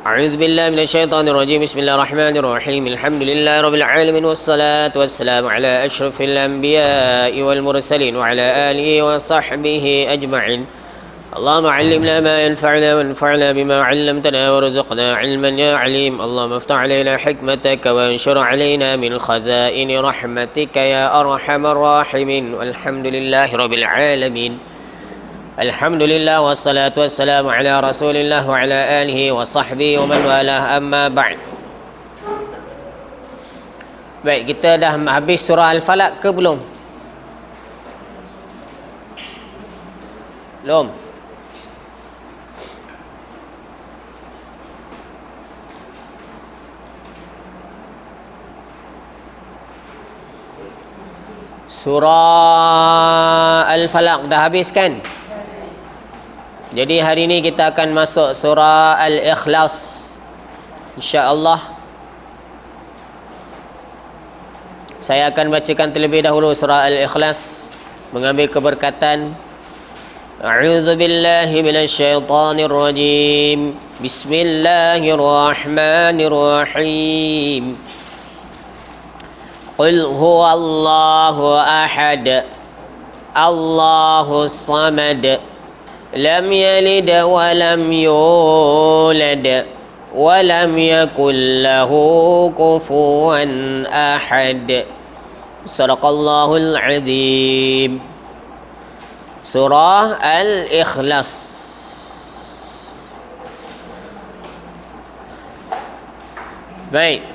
أعوذ بالله من الشيطان الرجيم. بسم الله الرحمن الرحيم. الحمد لله رب العالمين والصلاة والسلام على أشرف الأنبياء والمرسلين وعلى آله وصحبه أجمعين. اللهم علمنا ما ينفعنا وانفعنا بما علمتنا وارزقنا علما يا عليم. اللهم افتح علينا حكمتك وانشر علينا من خزائن رحمتك يا أرحم الراحمين. والحمد لله رب العالمين. Alhamdulillah wassalatu wassalamu ala Rasulillah wa ala alihi wa sahbihi wa man walah, amma ba'd. Baik, kita dah habis surah Al-Falaq ke belum? Belum. Surah Al-Falaq dah habis kan? Jadi hari ini kita akan masuk surah Al-Ikhlas, insya-Allah. Saya akan bacakan terlebih dahulu surah Al-Ikhlas, mengambil keberkatan. A'udzu billahi minasyaitonir rajim. Bismillahirrahmanirrahim. Qul huwallahu ahad, Allahus samad, lam yalid wa lam yulad wa lam yakul lahu kufuwan ahad. Sadaqallahul azim. Surah Al-Ikhlas. Baik,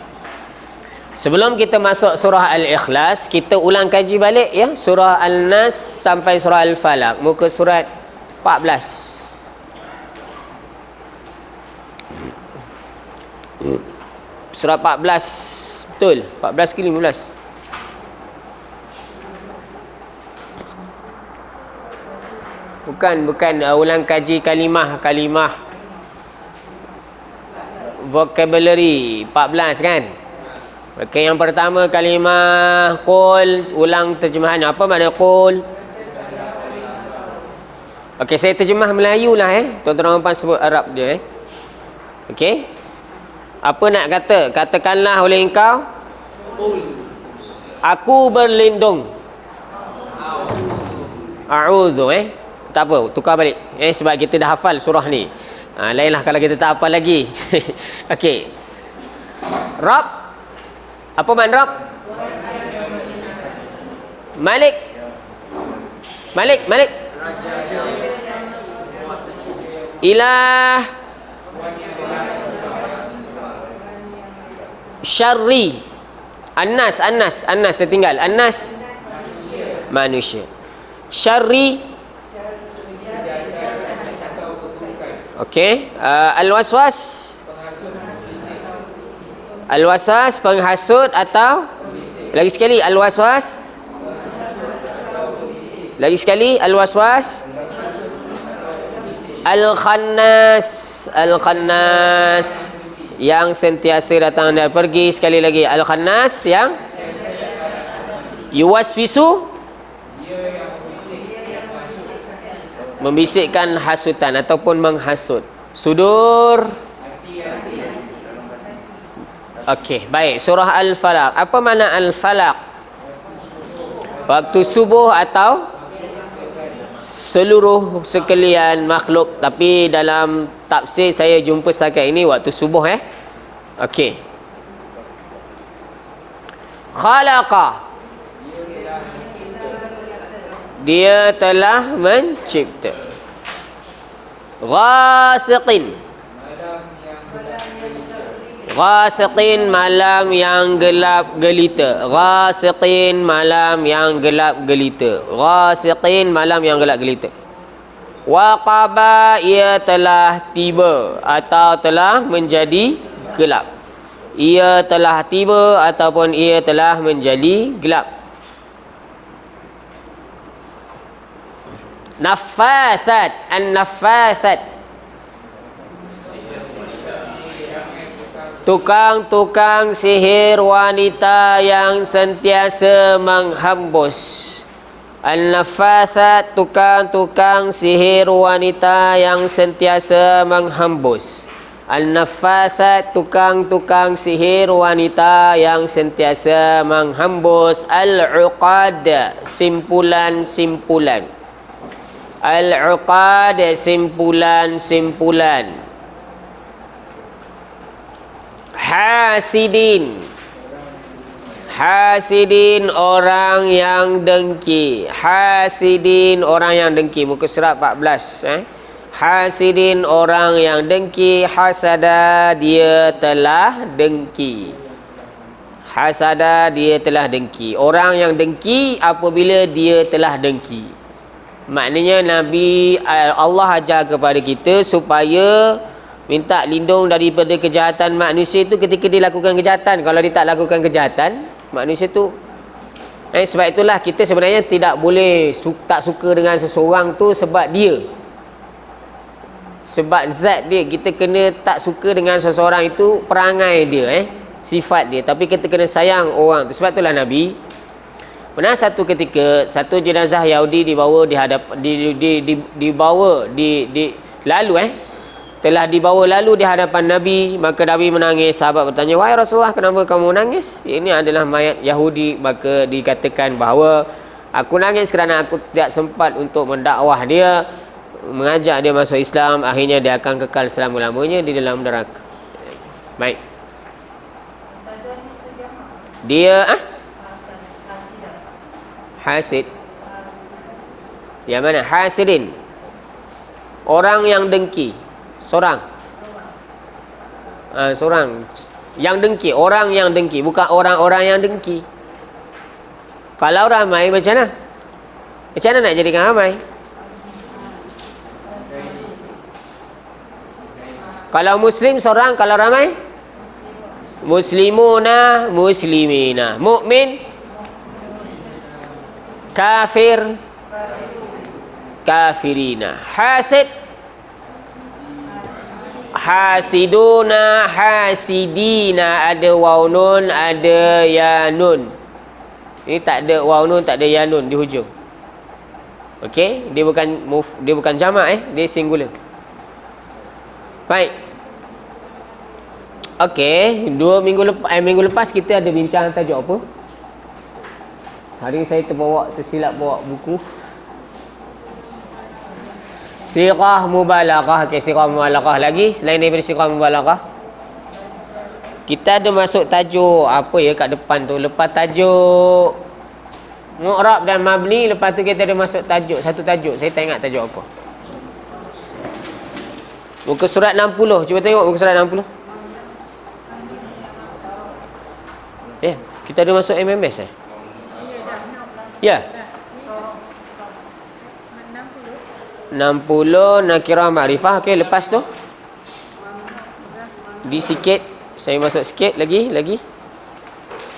sebelum kita masuk surah Al-Ikhlas, kita ulang kaji balik ya, surah Al-Nas sampai surah Al-Falaq, muka surat 14. Surah 14, betul? 14 ke 15? Bukan ulang kaji kalimah vocabulary 14 kan? Okey, yang pertama kalimah qul, ulang terjemahannya. Apa makna qul? Okey, saya terjemah Melayu lah tuan-tuan dan puan sebut Arab dia Okey. Apa nak kata? Katakanlah oleh engkau, aku berlindung. A'udzu tak apa, tukar balik sebab kita dah hafal surah ni. Lainlah kalau kita tak hafal lagi. Okey. Rabb. Apa makna Rabb? Malik. Ilah. Syarri. Annas setinggal. Annas manusia. Syarri. Okey. Al-waswas penghasut atau lagi sekali al-waswas. Al-Khannas yang sentiasa datang dan pergi. Sekali lagi, Al-Khannas yang yuwaswisu, membisikkan hasutan ataupun menghasut. Sudur. Okey, baik. Surah Al-Falaq. Apa makna Al-Falaq? Waktu subuh atau seluruh sekalian makhluk, tapi dalam tafsir saya jumpa setakat ini waktu subuh Okey. Khalaqa, dia telah mencipta. Ghasiqin, malam yang gelap gelita. Waqaba, ia telah tiba atau telah menjadi gelap. Ia telah tiba ataupun ia telah menjadi gelap. An-naffasat, tukang-tukang sihir wanita yang sentiasa menghembus. An-naffasat, tukang-tukang sihir wanita yang sentiasa menghembus. An-naffasat, tukang-tukang sihir wanita yang sentiasa menghembus al-uqad, simpulan-simpulan. Al-uqad, simpulan-simpulan. Hasidin, hasidin orang yang dengki. Hasidin orang yang dengki. Muka surat 14. Hasidin orang yang dengki. Hasada, dia telah dengki. Hasada, dia telah dengki. Orang yang dengki apabila dia telah dengki. Maknanya Nabi Allah ajar kepada kita supaya minta lindung daripada kejahatan manusia itu ketika dia lakukan kejahatan. Kalau dia tak lakukan kejahatan, manusia tu sebab itulah kita sebenarnya tidak boleh tak suka dengan seseorang tu sebab dia, sebab zat dia. Kita kena tak suka dengan seseorang itu perangai dia, sifat dia. Tapi kita kena sayang orang tu. Sebab itulah Nabi pernah satu ketika satu jenazah Yahudi dibawa telah dibawa lalu di hadapan Nabi. Maka Nabi menangis. Sahabat bertanya, "Wahai Rasulullah, kenapa kamu menangis? Ini adalah mayat Yahudi." Maka dikatakan bahawa aku nangis kerana aku tidak sempat untuk mendakwah dia, mengajak dia masuk Islam. Akhirnya dia akan kekal selama-lamanya di dalam neraka. Baik. Dia hasid. Yang mana? Hasidin, orang yang dengki. Seorang. Seorang yang dengki. Orang yang dengki, bukan orang-orang yang dengki. Kalau ramai macam mana? Macam mana nak jadikan ramai? Kalau muslim seorang, kalau ramai muslimuna, muslimina. Mukmin, kafir, kafirina. Hasid, hasiduna, hasidina. Ada waw nun, ada ya nun. Ini tak ada waw nun, tak ada ya nun di hujung. Okey, dia bukan jamak, dia singular. Baik. Okey, minggu lepas kita ada bincang tajuk apa? Hari ini saya tersilap bawa buku Sirah Mubalaghah. Okay, Sirah Mubalaghah lagi. Selain daripada Sirah Mubalaghah, kita ada masuk tajuk apa ya kat depan tu. Lepas tajuk Mu'rab dan Mabni, lepas tu kita ada masuk tajuk. Satu tajuk, saya tak ingat tajuk apa. Muka surat 60. Cuba tengok muka surat 60. Ya, kita ada masuk MMS Ya. 60 nakirah ma'rifah. Okey, lepas tu di sikit saya masuk sikit lagi.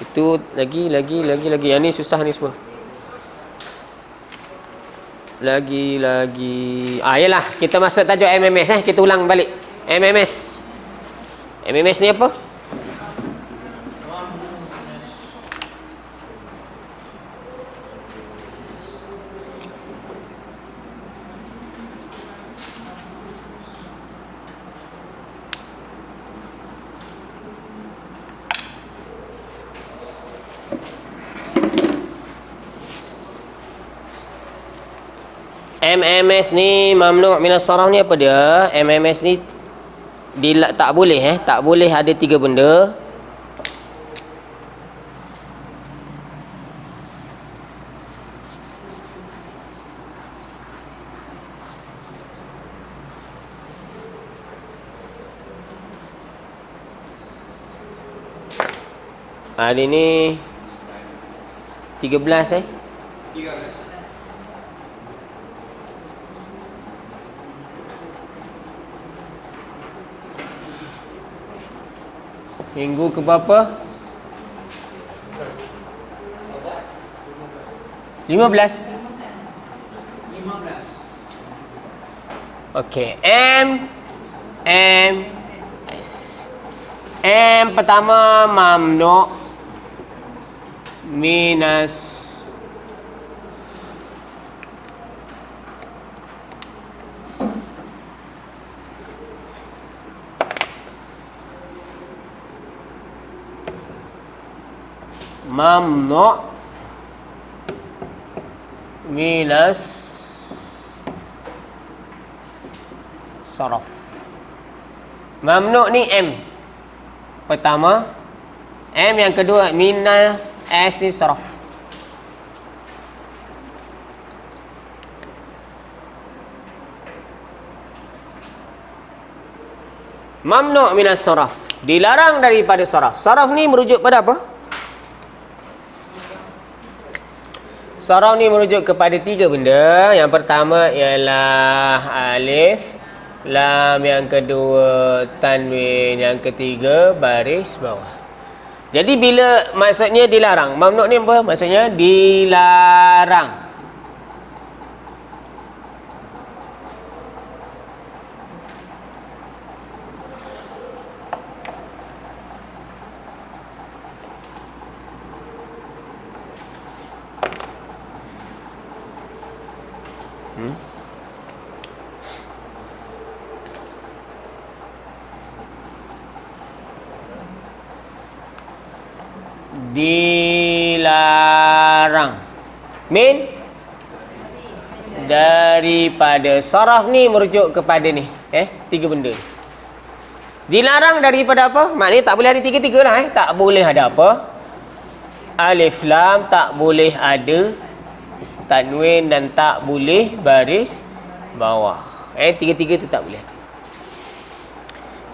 Itu lagi. Yang ni susah ni semua. Lagi. Yalah, kita masuk tajuk MMS kita ulang balik. MMS ni apa? MMS ni mamnu' minas saraf ni apa dia? MMS ni tak boleh tak boleh ada tiga benda. Hari ni 13 13. Minggu ke berapa? 15. Okey, S. M pertama mamnu' minas mamnu' minas saraf. Mamnu' ni M pertama, M yang kedua, minas S ni saraf. Mamnu' minas saraf, dilarang daripada saraf. Saraf ni merujuk pada apa? Saraf ni merujuk kepada 3 benda. Yang pertama ialah alif, lam, yang kedua tanwin, yang ketiga baris bawah. Jadi bila maksudnya dilarang, mamnu' ni apa? Maksudnya dilarang. Dilarang min daripada. Saraf ni merujuk kepada ni 3 benda. Dilarang daripada apa? Maknanya tak boleh ada 3-3 lah Tak boleh ada apa? Alif lam, tak boleh ada tanwin, dan tak boleh baris bawah. 3-3 tu tak boleh.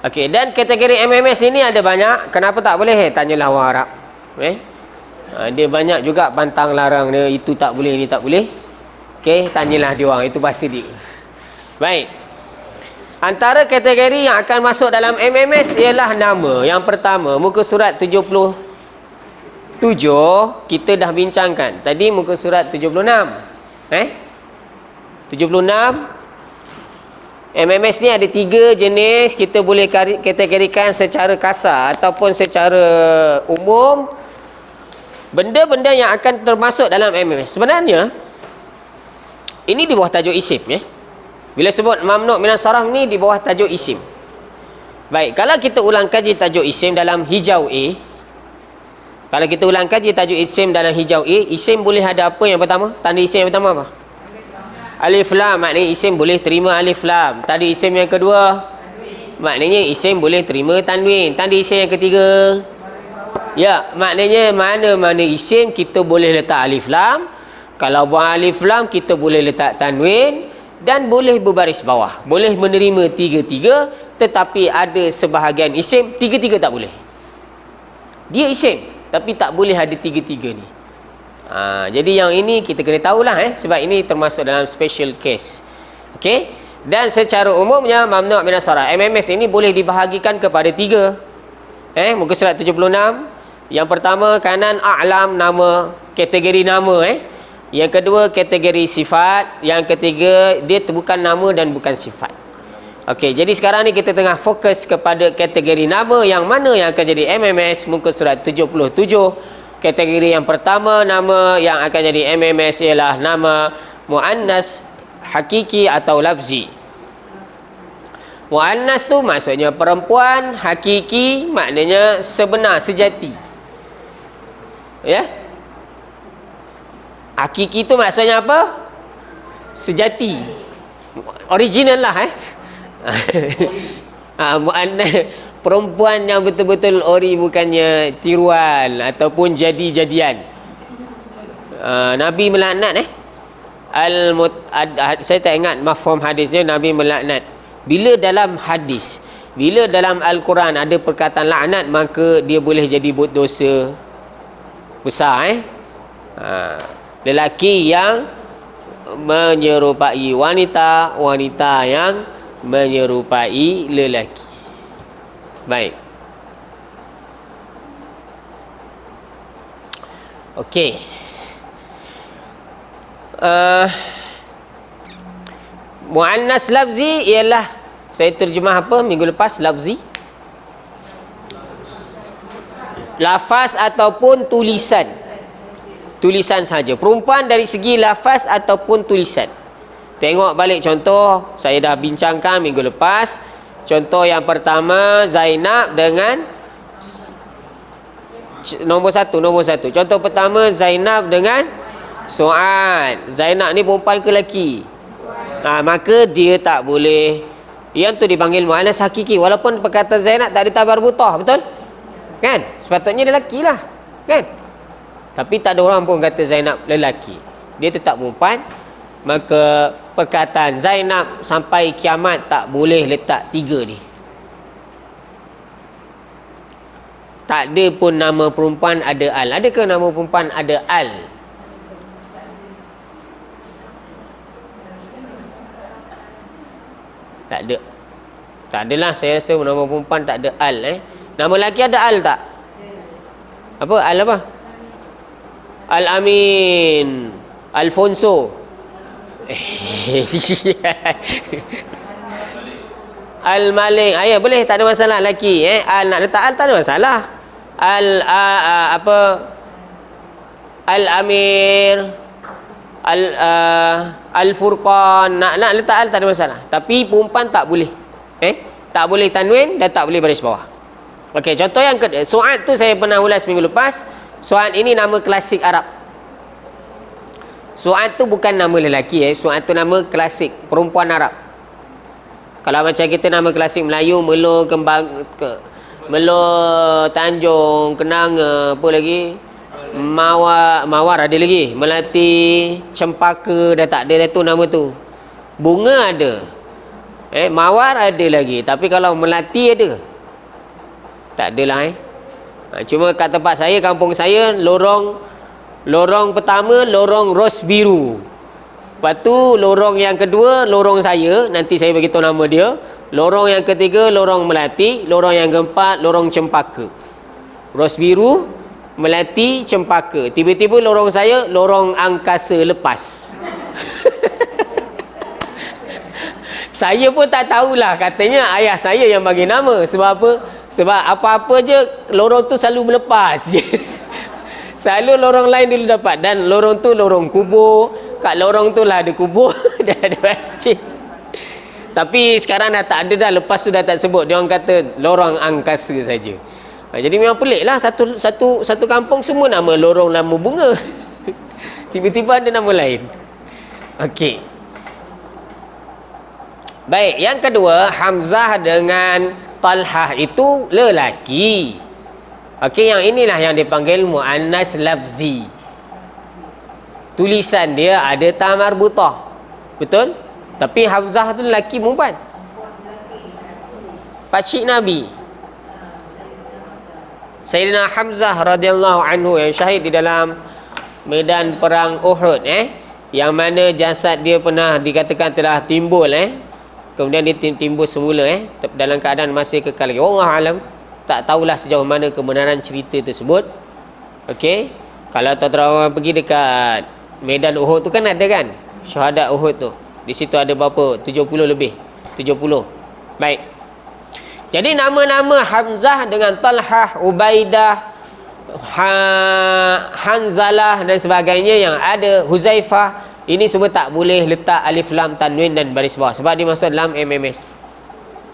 Okey, dan kategori MMS ini ada banyak. Kenapa tak boleh? Tanyalah orang Arab. Dia banyak juga pantang larang dia, itu tak boleh, ini tak boleh. Okey, tanyalah dia orang, itu bahasa dia. Baik. Antara kategori yang akan masuk dalam MMS ialah nama. Yang pertama, muka surat 77 kita dah bincangkan. Tadi muka surat 76. 76. MMS ni ada 3 jenis. Kita boleh kategorikan secara kasar ataupun secara umum benda-benda yang akan termasuk dalam MMS. Sebenarnya ini di bawah tajuk isim Bila sebut mamnu' minas saraf ni di bawah tajuk isim. Baik, kalau kita ulang kaji tajuk isim dalam hijau A. Kalau kita ulang kaji tajuk isim dalam hijau A, isim boleh ada apa yang pertama? Tanda isim yang pertama apa? Alif lam, maknanya isim boleh terima alif lam. Tanda isim yang kedua, maknanya isim boleh terima tanwin. Tanda isim yang ketiga, ya, maknanya mana-mana isim kita boleh letak alif lam. Kalau buang alif lam, kita boleh letak tanwin dan boleh berbaris bawah. Boleh menerima 3-3, tetapi ada sebahagian isim 3-3 tak boleh. Dia isim, tapi tak boleh ada 3-3 ni. Jadi yang ini kita kena tahulah sebab ini termasuk dalam special case. Okey. Dan secara umumnya mamnu' minas saraf, MMS ini boleh dibahagikan kepada 3. Muka surat 76. Yang pertama, kanan a'lam, nama, kategori nama Yang kedua, kategori sifat. Yang ketiga, dia bukan nama dan bukan sifat. Okey, jadi sekarang ni kita tengah fokus kepada kategori nama, yang mana yang akan jadi MMS. Muka surat 77. Kategori yang pertama, nama yang akan jadi MMS ialah nama muannas hakiki atau lafzi. Muannas tu maksudnya perempuan, hakiki maknanya sebenar, sejati. Ya? Hakiki tu maksudnya apa? Sejati. Original lah muannas perempuan yang betul-betul ori, bukannya tiruan ataupun jadi-jadian. Nabi melaknat saya tak ingat mafhum hadisnya. Nabi melaknat. Bila dalam hadis, bila dalam Al-Quran ada perkataan laknat, maka dia boleh jadi buat dosa besar. Lelaki yang menyerupai wanita, wanita yang menyerupai lelaki. Baik. Okey. Muannas lafzi ialah, saya terjemah apa minggu lepas, lafzi, lafaz ataupun tulisan. Tulisan saja. Perempuan dari segi lafaz ataupun tulisan. Tengok balik contoh saya dah bincangkan minggu lepas. Contoh yang pertama, Zainab dengan nombor satu. Contoh pertama Zainab dengan Su'ad. Zainab ni perempuan ke lelaki? Maka dia tak boleh. Yang tu dipanggil muannas hakiki. Walaupun perkataan Zainab tak ada tabar butah, betul? Kan? Sepatutnya dia lelaki lah. Kan? Tapi tak ada orang pun kata Zainab lelaki. Dia tetap perempuan. Maka perkataan Zainab sampai kiamat tak boleh letak 3 ni. Tak ada pun nama perempuan ada al. Adakah nama perempuan ada al? Tak ada. Tak adalah, saya rasa nama perempuan tak ada al. Nama lelaki ada al tak? Apa? Al apa? Al-Amin, Alfonso. Al-Malik. Ya, boleh, tak ada masalah lelaki. Al, nak letak al tak ada masalah. Al-Amir, Al-Furqan, nak letak al tak ada masalah. Tapi perempuan tak boleh. Tak boleh tanwin dan tak boleh baris bawah. Okey, contoh yang kedua. Su'ad tu saya pernah ulas minggu lepas. Su'ad ini nama klasik Arab. Su'ad tu bukan nama lelaki. Su'ad tu nama klasik perempuan Arab. Kalau macam kita nama klasik Melayu, Melo, Melo, Tanjung, Kenanga, apa lagi? Mawar ada lagi. Melati, Cempaka dah tak ada tu nama tu. Bunga ada. Mawar ada lagi. Tapi kalau Melati ada? Tak adalah. Cuma kat tempat saya, kampung saya, lorong pertama lorong ros biru. Lepas tu lorong yang kedua lorong saya, nanti saya beritahu nama dia. Lorong yang ketiga lorong Melati, lorong yang keempat lorong Cempaka. Ros biru, Melati, Cempaka. Tiba-tiba lorong saya lorong angkasa lepas. Saya pun tak tahulah, katanya ayah saya yang bagi nama. Sebab apa? Sebab apa-apa je lorong tu selalu melepas je. Selalu lorong lain dulu dapat. Dan lorong tu lorong kubur. Kat lorong tu lah ada kubur. Dah ada masjid. Tapi sekarang dah tak ada dah. Lepas tu dah tak sebut. Dia orang kata lorong angkasa saja. Jadi memang pelik lah. Satu kampung semua nama lorong, nama bunga. Tiba-tiba ada nama lain. Okey. Baik, yang kedua, Hamzah dengan Talhah itu lelaki. Okey, yang inilah yang dipanggil muannas lafzi. Tulisan dia ada ta marbutah. Betul? Tapi Hamzah tu lelaki perempuan. Pakcik Nabi Sayyidina Hamzah radhiyallahu anhu yang syahid di dalam medan perang Uhud, yang mana jasad dia pernah dikatakan telah timbul, kemudian dia timbul semula, dalam keadaan masih kekal lagi. Wallahu alam, tak tahulah sejauh mana kebenaran cerita tersebut. Okey, kalau tuan-tuan pergi dekat medan Uhud tu kan ada kan syuhada Uhud tu, di situ ada berapa? 70 lebih. 70. Baik. Jadi nama-nama Hamzah dengan Talhah, Ubaidah, Hanzalah dan sebagainya yang ada, Huzaifah, ini semua tak boleh letak alif lam tanwin dan baris bawah sebab dia masuk dalam MMS.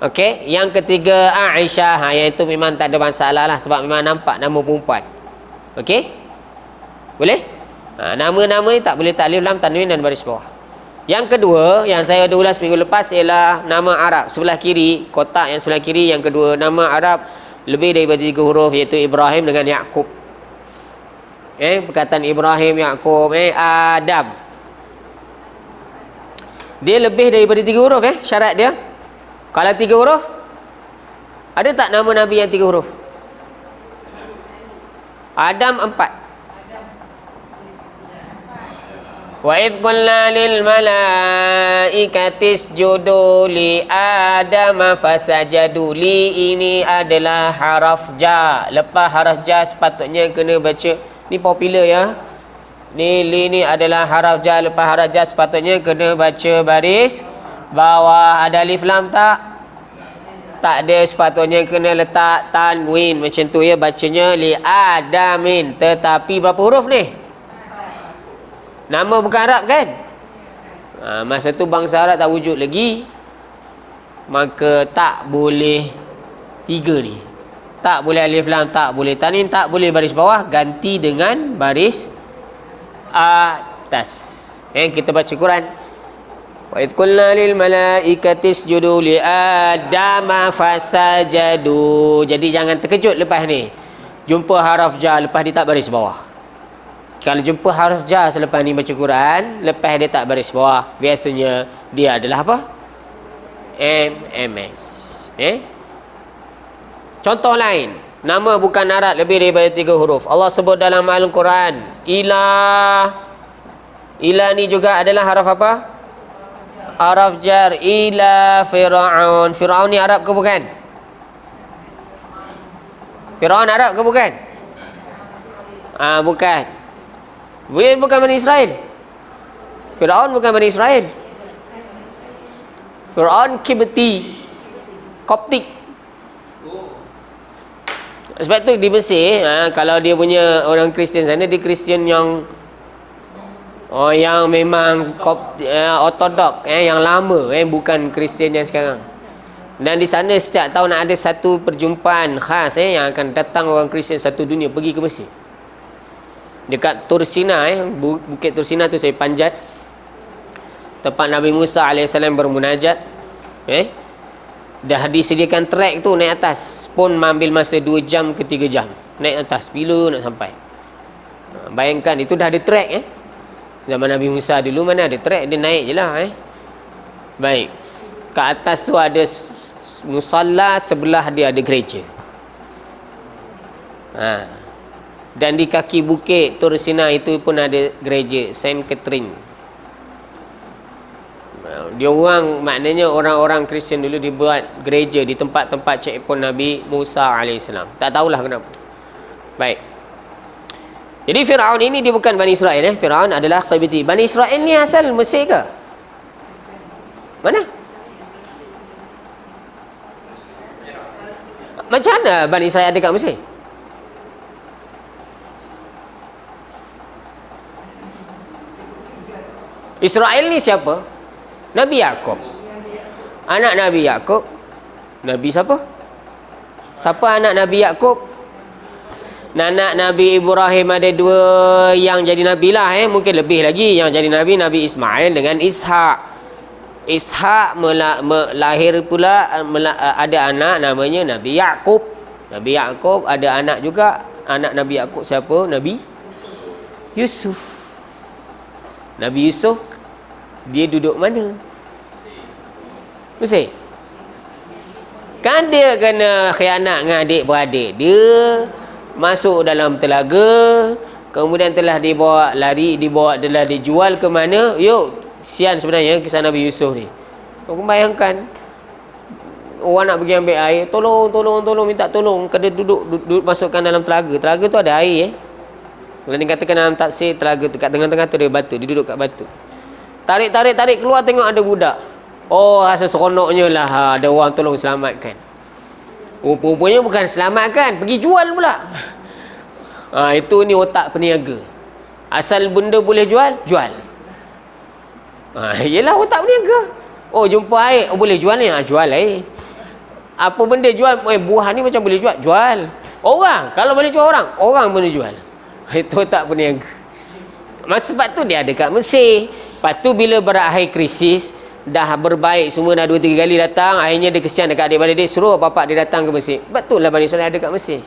Okey, yang ketiga Aisyah, yang itu memang tak ada masalah lah sebab memang nampak nama perempuan. Okey? Boleh? Nama-nama ni tak boleh tak alif lam tanwin dan baris bawah. Yang kedua, yang saya ada ulas minggu lepas ialah nama Arab. Sebelah kiri, kotak yang sebelah kiri, yang kedua, nama Arab lebih daripada 3 huruf, iaitu Ibrahim dengan Yaqub. Perkataan Ibrahim, Yaqub, Adam. Dia lebih daripada 3 huruf, syarat dia. Kalau 3 huruf, ada tak nama Nabi yang 3 huruf? Adam 4. Wa idh qulna lil malaikati isjudu li Adam fasajadu li, ini adalah haraf ja. Lepas haraf ja sepatutnya kena baca. Ni popular ya. Li ni adalah haraf ja. Lepas haraf ja sepatutnya kena baca baris bawah. Ada alif lam tak? Tak ada, sepatutnya kena letak tanwin macam tu ya, bacanya li Adamin. Tetapi berapa huruf ni? Nama bukan Arab kan? Masa tu bangsa Arab tak wujud lagi, maka tak boleh 3 ni. tak boleh alif lam, tak boleh tanwin, tak boleh baris bawah, ganti dengan baris atas. Kita baca Quran. Wa idh qulna lil malaikati isjudu li adama fasajadu. Jadi jangan terkejut lepas ni jumpa haraf jar lepas dia tak baris bawah. Kalau jumpa haraf jar selepas ni baca Quran, lepas dia tak baris bawah, biasanya dia adalah apa? MMS. Contoh lain, nama bukan Arab lebih daripada 3 huruf. Allah sebut dalam Al-Quran, ilah. Ilah ni juga adalah haraf apa? Haraf jar. Ila Fir'aun. Fir'aun ni Arab ke bukan? Fir'aun Arab ke bukan? Bukan. Bukan Bani Israel. Fir'aun bukan Bani Israel. Fir'aun Kibti, Koptik. Sebab tu di Mesir, kalau dia punya orang Kristian sana, dia Kristian yang yang memang ortodok, yang lama, bukan Kristian yang sekarang. Dan di sana setiap tahun ada satu perjumpaan khas yang akan datang orang Kristian satu dunia pergi ke Mesir. Dekat Tursina, Bukit Tursina tu saya panjat, tempat Nabi Musa AS bermunajat. Dah disediakan trek tu, naik atas pun ambil masa 2 jam ke 3 jam naik atas. Bila nak sampai? Bayangkan, itu dah ada trek. Zaman Nabi Musa dulu mana ada trek, dia naik je lah. Baik, ke atas tu ada musalla, sebelah dia ada gereja. Dan di kaki bukit Tursina itu pun ada gereja Saint Catherine. Dia orang, maknanya orang-orang Kristian dulu dibuat gereja di tempat-tempat checkpoint Nabi Musa AS. Tak tahulah kenapa. Baik. Jadi Fir'aun ini dia bukan Bani Israel. Fir'aun adalah Qibti. Bani Israel ni asal Mesir ke? Mana? Macam mana Bani Israel ada kat Mesir? Israel ni siapa? Nabi Yaqub. Anak Nabi Yaqub. Nabi siapa? Siapa anak Nabi Yaqub? Anak Nabi Ibrahim ada 2 yang jadi Nabi lah. Mungkin lebih lagi yang jadi Nabi. Nabi Ismail dengan Ishak. Ishak lahir pula, ada anak namanya Nabi Yaqub. Nabi Yaqub ada anak juga. Anak Nabi Yaqub siapa? Nabi Yusuf. Nabi Yusuf, dia duduk mana? Mesir. Kan dia kena khianat dengan adik-beradik dia, masuk dalam telaga, kemudian telah dibawa telah dijual ke mana? Sian sebenarnya kisah Nabi Yusuf ni. Aku bayangkan orang nak pergi ambil air, tolong minta tolong, kena duduk masukkan dalam telaga. Telaga tu ada air. Kalau dikatakan dalam tafsir, telaga tu kat tengah-tengah tu ada batu, dia duduk kat batu. Tarik keluar, tengok ada budak. Rasa seronoknya lah, ada orang tolong selamatkan. Rupanya bukan selamatkan, pergi jual pula. Itu ni otak peniaga. Asal benda boleh jual. Yelah otak peniaga. Jumpa air, boleh jual ni, jual air. Apa benda jual? Buah ni macam boleh jual. Orang, kalau boleh jual orang boleh jual. Itu otak peniaga. Sebab tu dia ada kat Mesir. Lepas tu bila berakhir krisis, dah berbaik semua, dah 2-3 kali datang, akhirnya dia kesian dekat adik-beradik dia, suruh bapak dia datang ke Mesir. Betul lah Bani Israel ada kat Mesir.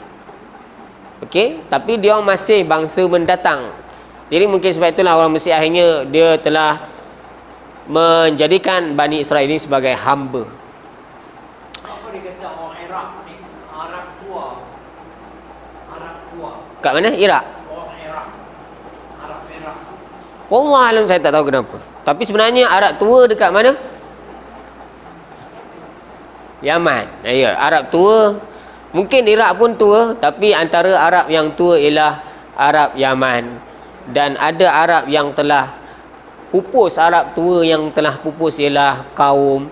Tapi dia orang masih bangsa mendatang. Jadi mungkin sebab itulah orang Mesir akhirnya dia telah menjadikan Bani Israel ini sebagai hamba. Apa dia kata orang Iraq ni? Arab tua. Kat mana? Iraq? Orang Iraq. Arab Iraq. Wallah alam, saya tak tahu kenapa. Tapi sebenarnya Arab tua dekat mana? Yaman. Arab tua. Mungkin Iraq pun tua, tapi antara Arab yang tua ialah Arab Yaman. Dan ada Arab yang telah pupus. Arab tua yang telah pupus ialah kaum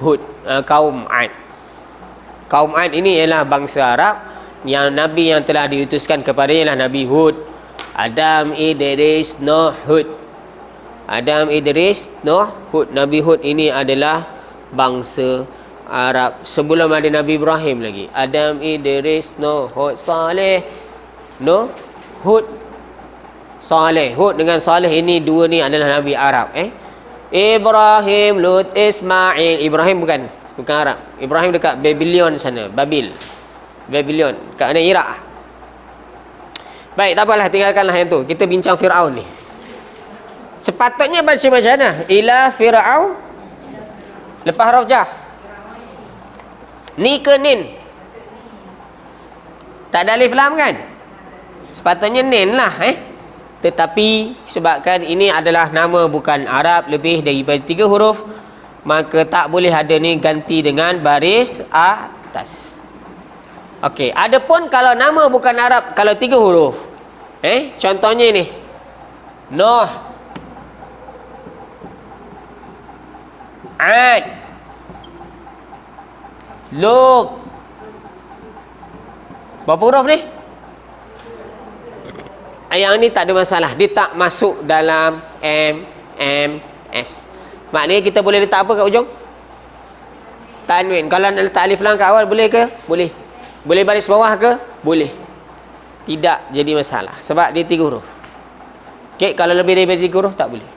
Hud, kaum Ad. Kaum Ad ini ialah bangsa Arab yang Nabi yang telah diutuskan kepadanya ialah Nabi Hud, Adam, Idris, Nuh, Hud. Adam, Idris, Nuh, Hud. Nabi Hud ini adalah bangsa Arab sebelum ada Nabi Ibrahim lagi. Adam, Idris, Nuh, Hud, Saleh. Nuh, Hud, Saleh. Hud dengan Saleh ini dua ni adalah Nabi Arab. Ibrahim, Lut, Ismail. Ibrahim bukan Arab. Ibrahim dekat Babylon sana, Babylon, kat mana, Iraq. Baik, tak apalah, tinggalkanlah yang tu. Kita bincang Firaun ni. Sepatutnya baca macam mana? Ila Firaun lepas huruf jah. Ni ke nin? Tak ada alif lam kan? Sepatutnya nin lah. Tetapi sebabkan ini adalah nama bukan Arab, lebih daripada 3 huruf, maka tak boleh ada ni ganti dengan baris atas. Okey, adapun kalau nama bukan Arab, kalau 3 huruf, contohnya ni, Nuh, Ad, Lut. Berapa huruf ni? Yang ni tak ada masalah, dia tak masuk dalam MMS. Maknanya kita boleh letak apa kat ujung? Tanwin. Kalau nak letak alif lam kat awal, boleh ke? Boleh. Boleh baris bawah ke? Boleh. Tidak jadi masalah sebab dia 3 huruf. Okey, kalau lebih daripada 3 huruf tak boleh.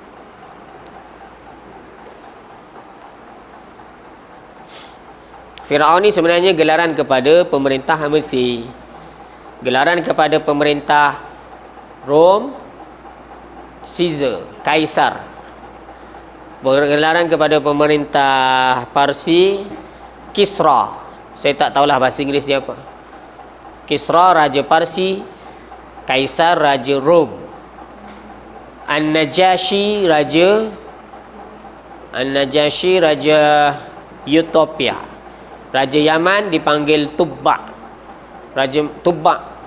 Firaun ni sebenarnya gelaran kepada pemerintah Mesir, gelaran kepada pemerintah Rom, Caesar, Kaisar, gelaran kepada pemerintah Parsi, Kisra. Saya tak tahulah bahasa Inggeris dia apa. Kisra raja Parsi, Kaisar raja Rom, An-Najashi raja Ethiopia. Raja Yaman dipanggil Tubba. Raja Tubba,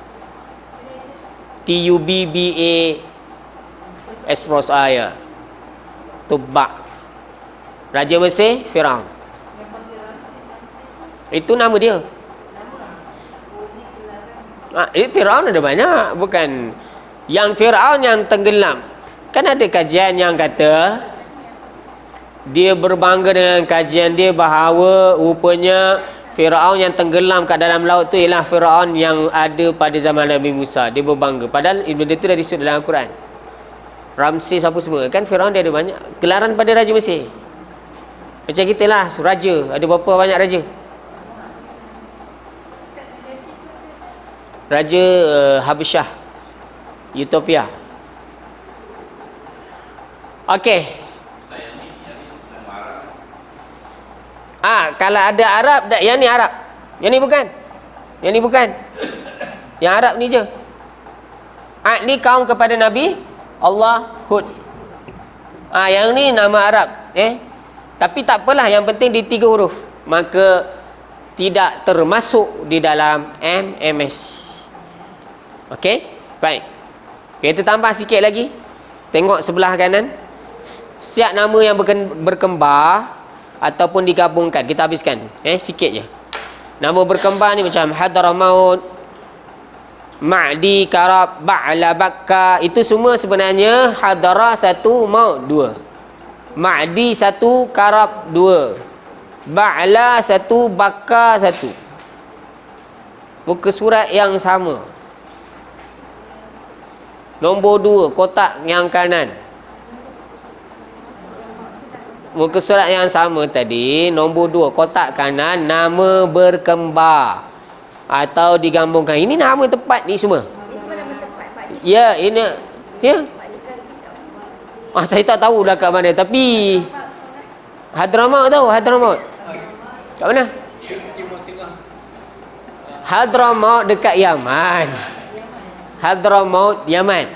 Tubba Esprosaya, Tubba. Raja Mesir Firaun. Itu nama dia. Firaun ada banyak, bukan yang Firaun yang tenggelam. Kan ada kajian yang kata dia berbangga dengan kajian dia bahawa rupanya Firaun yang tenggelam kat dalam laut tu ialah Firaun yang ada pada zaman Nabi Musa. Dia berbangga, padahal benda tu dah disebut dalam Al-Quran. Ramses apa semua, kan Firaun dia ada banyak gelaran pada Raja Mesir. Macam kita lah, raja, ada berapa banyak raja? Raja Habasyah, Ethiopia. Okey. Kalau ada Arab, yang ni Arab. Yang ni bukan. Yang ni bukan. Yang Arab ni je. Ni kaum kepada Nabi Allah Hud. Yang ni nama Arab. Tapi tak apalah, yang penting di 3 huruf. Maka tidak termasuk di dalam MMS. Okey? Baik. Kita tambah sikit lagi. Tengok sebelah kanan. Setiap nama yang berkembar ataupun digabungkan, kita habiskan sikit je. Nama berkembar ni macam Hadramaut, Ma'di, Karab, Ba'la, Bakka. Itu semua sebenarnya Hadara 1, Maut 2. Ma'di 1, Karab 2. Ba'la 1, Bakka 1. Muka surat yang sama. Nombor 2, kotak yang kanan. Muka surat yang sama tadi. Nombor 2, kotak kanan, nama berkembar atau digabungkan. Ini nama tempat ni semua. Ya, ini. Ya. Saya tak tahu dah kat mana. Tapi Hadramaut tahu, Hadramaut. Kat mana? Timur Tengah. Hadramaut dekat Yaman. Hadramaut, Yaman.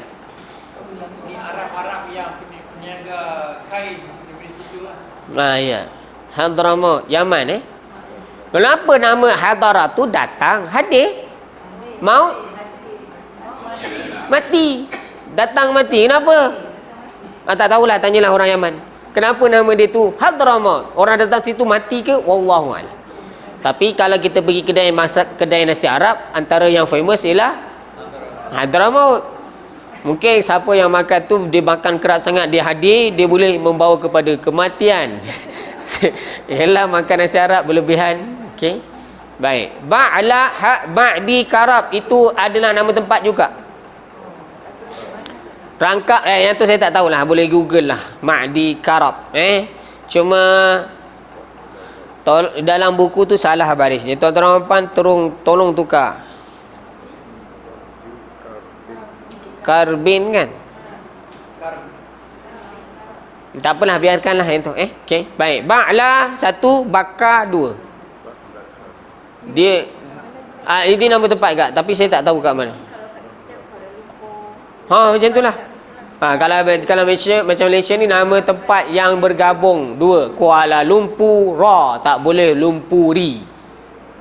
Ini Arab-Arab yang peniaga kain dari situ lah. Ya. Hadramaut, Yaman. Kenapa nama Hadara tu datang? Hadir. Maut. Mati. Datang mati. Kenapa? Tak tahulah, tanyalah orang Yaman. Kenapa nama dia tu Hadramaut? Orang datang situ mati ke? Wallahu a'lam. Tapi kalau kita pergi kedai nasi Arab, antara yang famous ialah Hadramaut. Mungkin siapa yang makan tu, dia makan keras sangat, dia hadir, dia boleh membawa kepada kematian. Ialah makan nasi Arab berlebihan. Okey. Baik. Ba'la ba'di karab itu adalah nama tempat juga. Rangkap yang tu saya tak tahulah, boleh Google lah. Ma'di karab. Cuma dalam buku tu salah barisnya. Tuan-tuan tolong tukar. Karbin kan? Tak apalah, biarkanlah yang tu. Okey. Baik. Ba'la 1, bakar 2. Dia ini nama tempat kat, tapi saya tak tahu kat mana. Macam itulah. Kalau Malaysia, macam Malaysia ni nama tempat yang bergabung dua. Kuala Lumpur, tak boleh Lumpuri.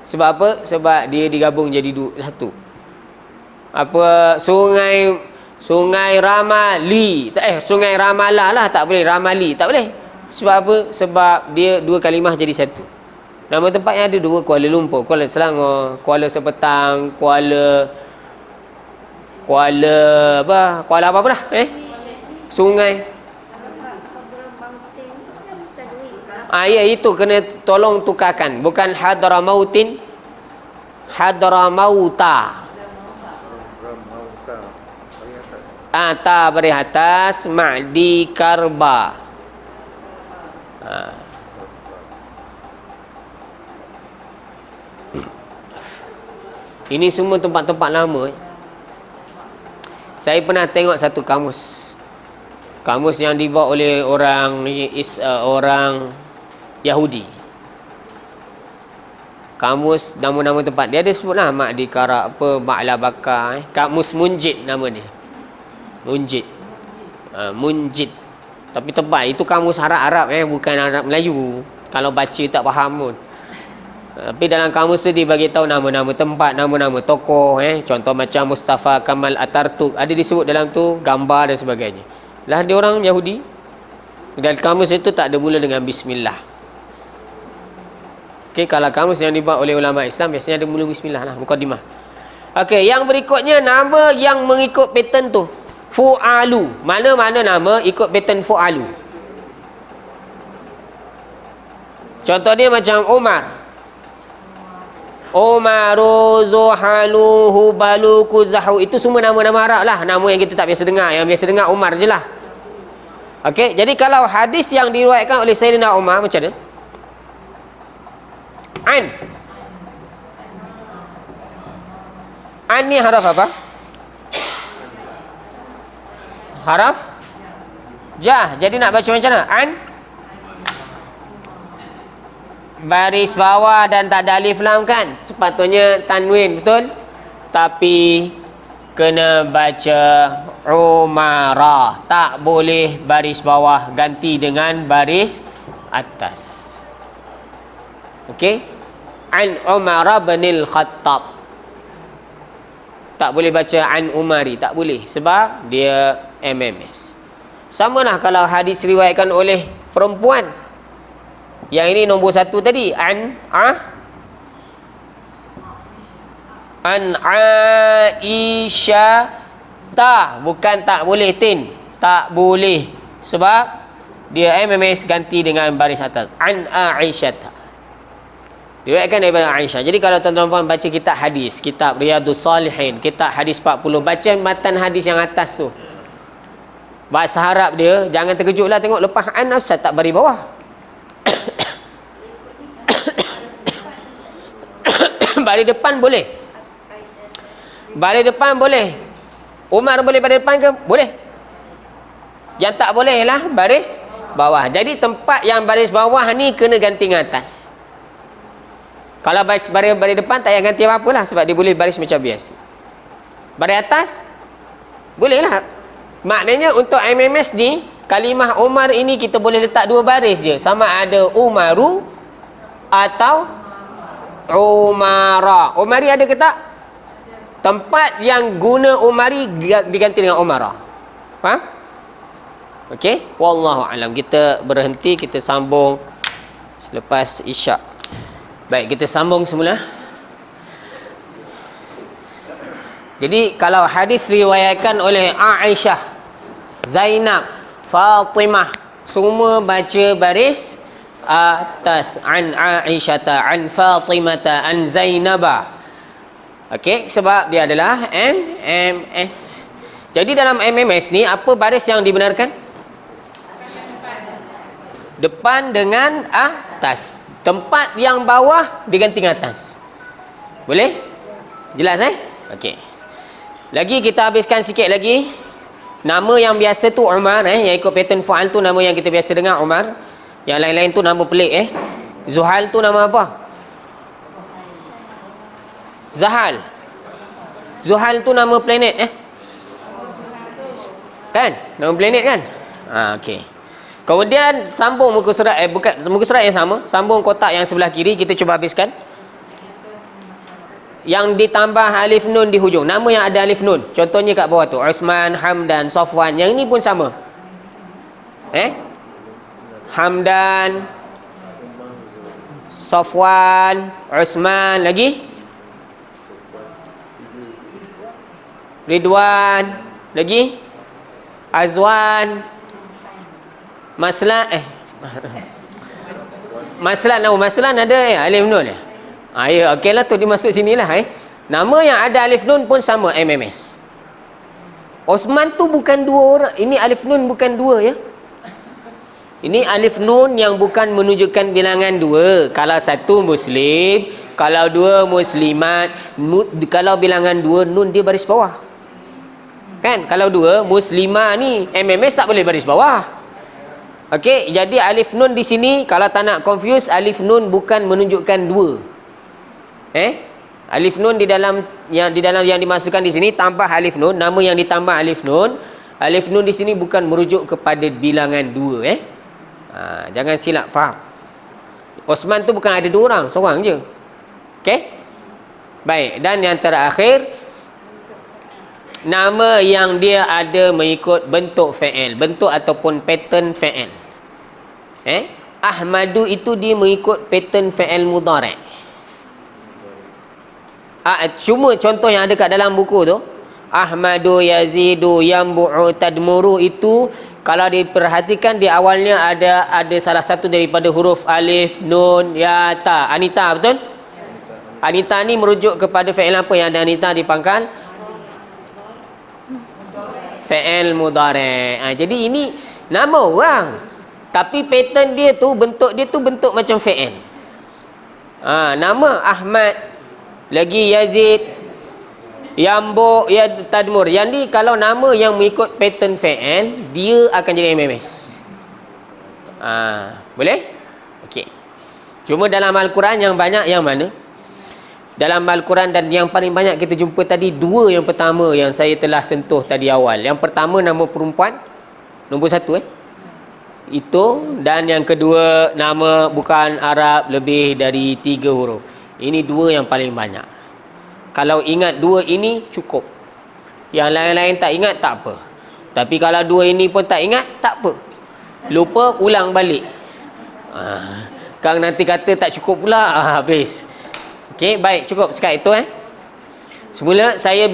Sebab apa? Sebab dia digabung jadi satu. Apa Sungai Ramali. Sungai Ramalah lah, tak boleh Ramali, tak boleh. Sebab apa? Sebab dia dua kalimah jadi satu. Nama tempat yang ada dua, Kuala Lumpur, Kuala Selangor, Kuala Sepetang, Kuala apa-apalah. Sungai. Ya, itu kena tolong tukarkan. Bukan Hadramautin, Hadramauta. Ta beri atas, Ma'di Karba. Ini semua tempat-tempat lama. Saya pernah tengok satu kamus yang dibuat oleh orang Yahudi. Kamus nama-nama tempat. Dia ada sebutlah Ma'di Karab, Ba'la Bakar. Kamus Munjid nama dia. Munjid. Tapi tebal. Itu kamus Arab, bukan Arab Melayu. Kalau baca tak faham pun. Tapi dalam kamus tu dia bagi tahu nama-nama tempat, nama-nama tokoh, contoh macam Mustafa Kamal Atatürk ada disebut dalam tu, gambar dan sebagainya. Lah dia orang Yahudi. Dan kamus itu tak ada mula dengan bismillah. Okey, kalau kamus yang dibuat oleh ulama Islam biasanya ada mula bismillah lah, mukadimah. Okey, yang berikutnya nama yang mengikut pattern tu. Fu'alu. Mana-mana nama ikut pattern fu'alu. Contoh dia macam Umar. Umaru, Zuhalu, Hubalu, Kuzahu. Itu semua nama-nama Arab lah. Nama yang kita tak biasa dengar. Yang biasa dengar Umar je lah. Okey, jadi kalau hadis yang diriwayatkan oleh Sayyidina Umar macam mana? An ni haraf apa? Haraf jah. Jadi nak baca macam mana? An baris bawah dan tak ada alif lam kan? Sepatutnya tanwin, betul? Tapi kena baca Umara. Tak boleh baris bawah ganti dengan baris atas. Okey? An Umara binil Khattab. Tak boleh baca an Umari, tak boleh sebab dia MMS. Samalah kalau hadis riwayatkan oleh perempuan. Yang ini nombor satu tadi, an Aisyah, bukan tak boleh tin, tak boleh sebab dia MMS ganti dengan baris atas. An Aisyah. Diriwayatkan daripada Aisyah. Jadi kalau tuan-tuan baca kitab hadis, kitab Riyadhus Salihin, kitab hadis 40, baca matan hadis yang atas tu. Bahasa Arab dia, jangan terkejutlah tengok lepas an nafsat tak bari bawah. Baris depan boleh. Baris depan boleh. Umar boleh baris depan ke? Boleh. Yang tak boleh lah baris bawah. Jadi tempat yang baris bawah ni kena ganti dengan atas. Kalau baris depan tak payah ganti apa-apa lah sebab dia boleh baris macam biasa. Baris atas boleh lah. Maknanya untuk MMS ni kalimah Umar ini kita boleh letak dua baris je, sama ada Umaru atau Umara. Umari ada ke tak? Tempat yang guna Umari diganti dengan Umara. Faham? Okey, wallahu alam. Kita berhenti, kita sambung selepas Isyak. Baik, kita sambung semula. Jadi kalau hadis riwayatkan oleh Aisyah, Zainab, Fatimah, semua baca baris atas, an Aisyata, an Fatimata, an Zainabah. Okey, sebab dia adalah MMS. Jadi dalam MMS ni apa baris yang dibenarkan? Depan dengan atas. Tempat yang bawah diganti dengan atas. Boleh? Jelas Okey. Lagi kita habiskan sikit lagi. Nama yang biasa tu Umar yang ikut pattern fa'al tu nama yang kita biasa dengar Umar. Yang lain-lain tu nama pelik Zuhal tu nama apa? Zahal. Zuhal tu nama planet kan? Nama planet kan? Okey. Kemudian sambung muka surat bukan muka surat yang sama, sambung kotak yang sebelah kiri, kita cuba habiskan. Yang ditambah alif nun di hujung, nama yang ada alif nun. Contohnya kat bawah tu Usman, Hamdan, Safwan. Yang ini pun sama. Hamdan, Safwan, Usman, lagi Ridwan, lagi Azwan, Maslan ada alif nun ya, okeylah tu dia masuk sinilah Nama yang ada alif nun pun sama MMS. Osman tu bukan dua orang, ini alif nun bukan dua ya. Ini alif nun yang bukan menunjukkan bilangan dua. Kalau satu muslim, kalau dua muslimat, kalau bilangan dua nun dia baris bawah. Kan? Kalau dua muslimah ni MMS tak boleh baris bawah. Okey, jadi alif nun di sini kalau tak nak confuse, alif nun bukan menunjukkan dua. Alif nun di dalam yang dimasukkan di sini tambah alif nun, nama yang ditambah alif nun. Alif nun di sini bukan merujuk kepada bilangan dua jangan silap faham. Osman tu bukan ada dua orang, seorang je. Okey? Baik, dan yang terakhir nama yang dia ada mengikut bentuk fa'il, bentuk ataupun pattern fa'il. Ahmadu itu dia mengikut pattern fa'il mudhari'. Cuma contoh yang ada kat dalam buku tu, Ahmadu, Yazidu, Yambu'u, Tadmuru, itu kalau diperhatikan di awalnya ada salah satu daripada huruf alif, nun, ya, ta. Anita, betul? Anita ni merujuk kepada fa'il apa yang ada Anita di pangkal? Fa'il mudhari'. Jadi ini nama orang, tapi pattern dia tu, bentuk dia tu bentuk macam fa'il. Nama Ahmad, lagi Yazid, Yambo, ya, Tadmur. Yang ni kalau nama yang mengikut pattern fa'il, dia akan jadi MMS. Boleh? Okey. Cuma dalam Al-Quran yang banyak yang mana? Dalam Al-Quran dan yang paling banyak kita jumpa tadi, dua yang pertama yang saya telah sentuh tadi awal. Yang pertama nama perempuan, nombor satu itu, dan yang kedua nama bukan Arab lebih dari 3 huruf. Ini dua yang paling banyak. Kalau ingat dua ini cukup. Yang lain-lain tak ingat tak apa. Tapi kalau dua ini pun tak ingat tak apa. Lupa ulang balik. Kang nanti kata tak cukup pula, habis. Okey, baik, cukup sekat itu Semula saya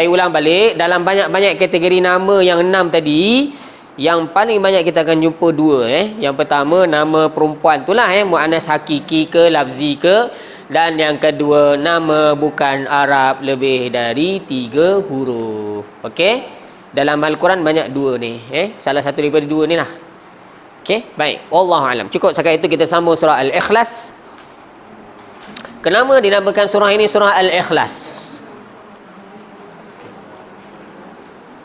ulang balik, dalam banyak-banyak kategori nama yang 6 tadi, yang paling banyak kita akan jumpa dua Yang pertama nama perempuan itulah muannas hakiki ke lafzi ke, dan yang kedua nama bukan Arab lebih dari 3 huruf. Okey, dalam Al-Quran banyak dua ni salah satu daripada dua ni lah. Okey, baik, wallahu alam. Cukup sekat itu kita sambung surah Al-Ikhlas. Kenapa dinamakan surah ini surah Al-Ikhlas?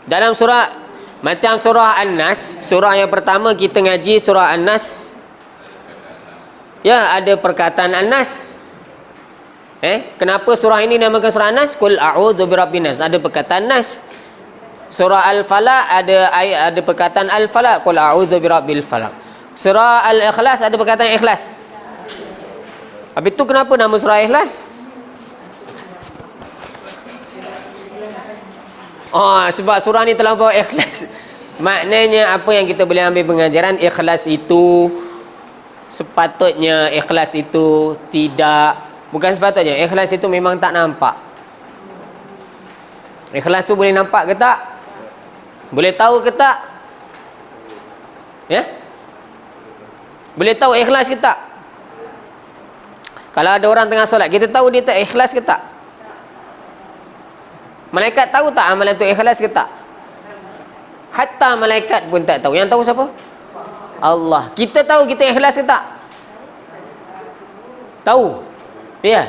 Dalam surah macam surah An-Nas, surah yang pertama kita ngaji surah An-Nas, ya, ada perkataan An-Nas. Kenapa surah ini dinamakan surah An-Nas? Qul a'udzu birabbin nas, ada perkataan Nas. Surah Al-Falaq ada perkataan Al-Falaq, qul a'udzu birabbil falaq. Surah Al-Ikhlas ada perkataan Ikhlas. Habis tu kenapa nama surah Ikhlas? Sebab surah ni terlampau ikhlas. Maknanya apa yang kita boleh ambil pengajaran, ikhlas itu sepatutnya, ikhlas itu tidak, bukan sepatutnya, ikhlas itu memang tak nampak. Ikhlas tu boleh nampak ke tak? Boleh tahu ke tak? Ya? Boleh tahu ikhlas ke tak? Kalau ada orang tengah solat, kita tahu dia tak ikhlas ke tak? Malaikat tahu tak amalan tu ikhlas ke tak? Hatta malaikat pun tak tahu. Yang tahu siapa? Allah. Kita tahu kita ikhlas ke tak? Tahu? Ya.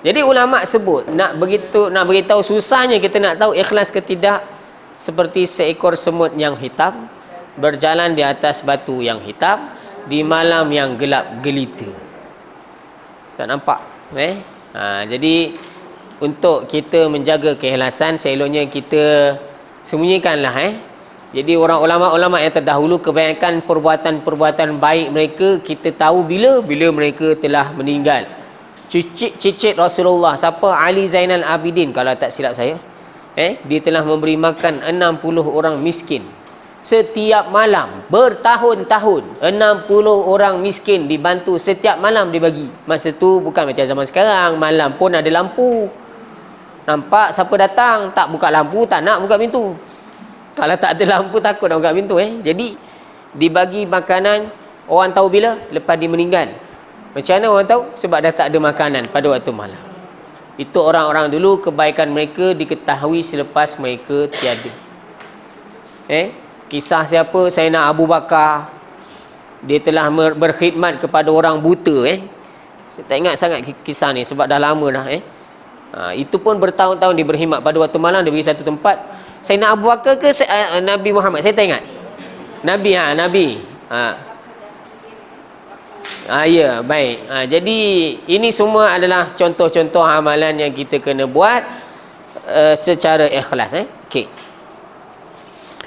Jadi ulama sebut nak beritahu susahnya kita nak tahu ikhlas ke tidak, seperti seekor semut yang hitam berjalan di atas batu yang hitam di malam yang gelap gelita. Tak nampak? Jadi untuk kita menjaga keikhlasan, seeloknya kita sembunyikanlah. Jadi orang ulama-ulama yang terdahulu, kebanyakan perbuatan-perbuatan baik mereka kita tahu bila mereka telah meninggal. Cicit Rasulullah, siapa? Ali Zainal Abidin kalau tak silap saya. Dia telah memberi makan 60 orang miskin setiap malam bertahun-tahun. 60 orang miskin dibantu setiap malam dibagi. Masa tu bukan macam zaman sekarang, malam pun ada lampu. Nampak siapa datang, tak buka lampu, tak nak buka pintu. Kalau tak ada lampu takut nak buka pintu. Jadi dibagi makanan, orang tahu bila? Lepas dia meninggal. Macam mana orang tahu? Sebab dah tak ada makanan pada waktu malam. Itu orang-orang dulu, kebaikan mereka diketahui selepas mereka tiada. Kisah siapa? Sayyidina Abu Bakar, dia telah berkhidmat kepada orang buta. Saya tak ingat sangat kisah ni sebab dah lama dah. Itu pun bertahun-tahun dia berkhidmat. Pada waktu malam dia pergi satu tempat. Sayyidina Abu Bakar ke Nabi Muhammad? Saya tak ingat. Nabi. Ya, baik. Jadi ini semua adalah contoh-contoh amalan yang kita kena buat secara ikhlas. Okey.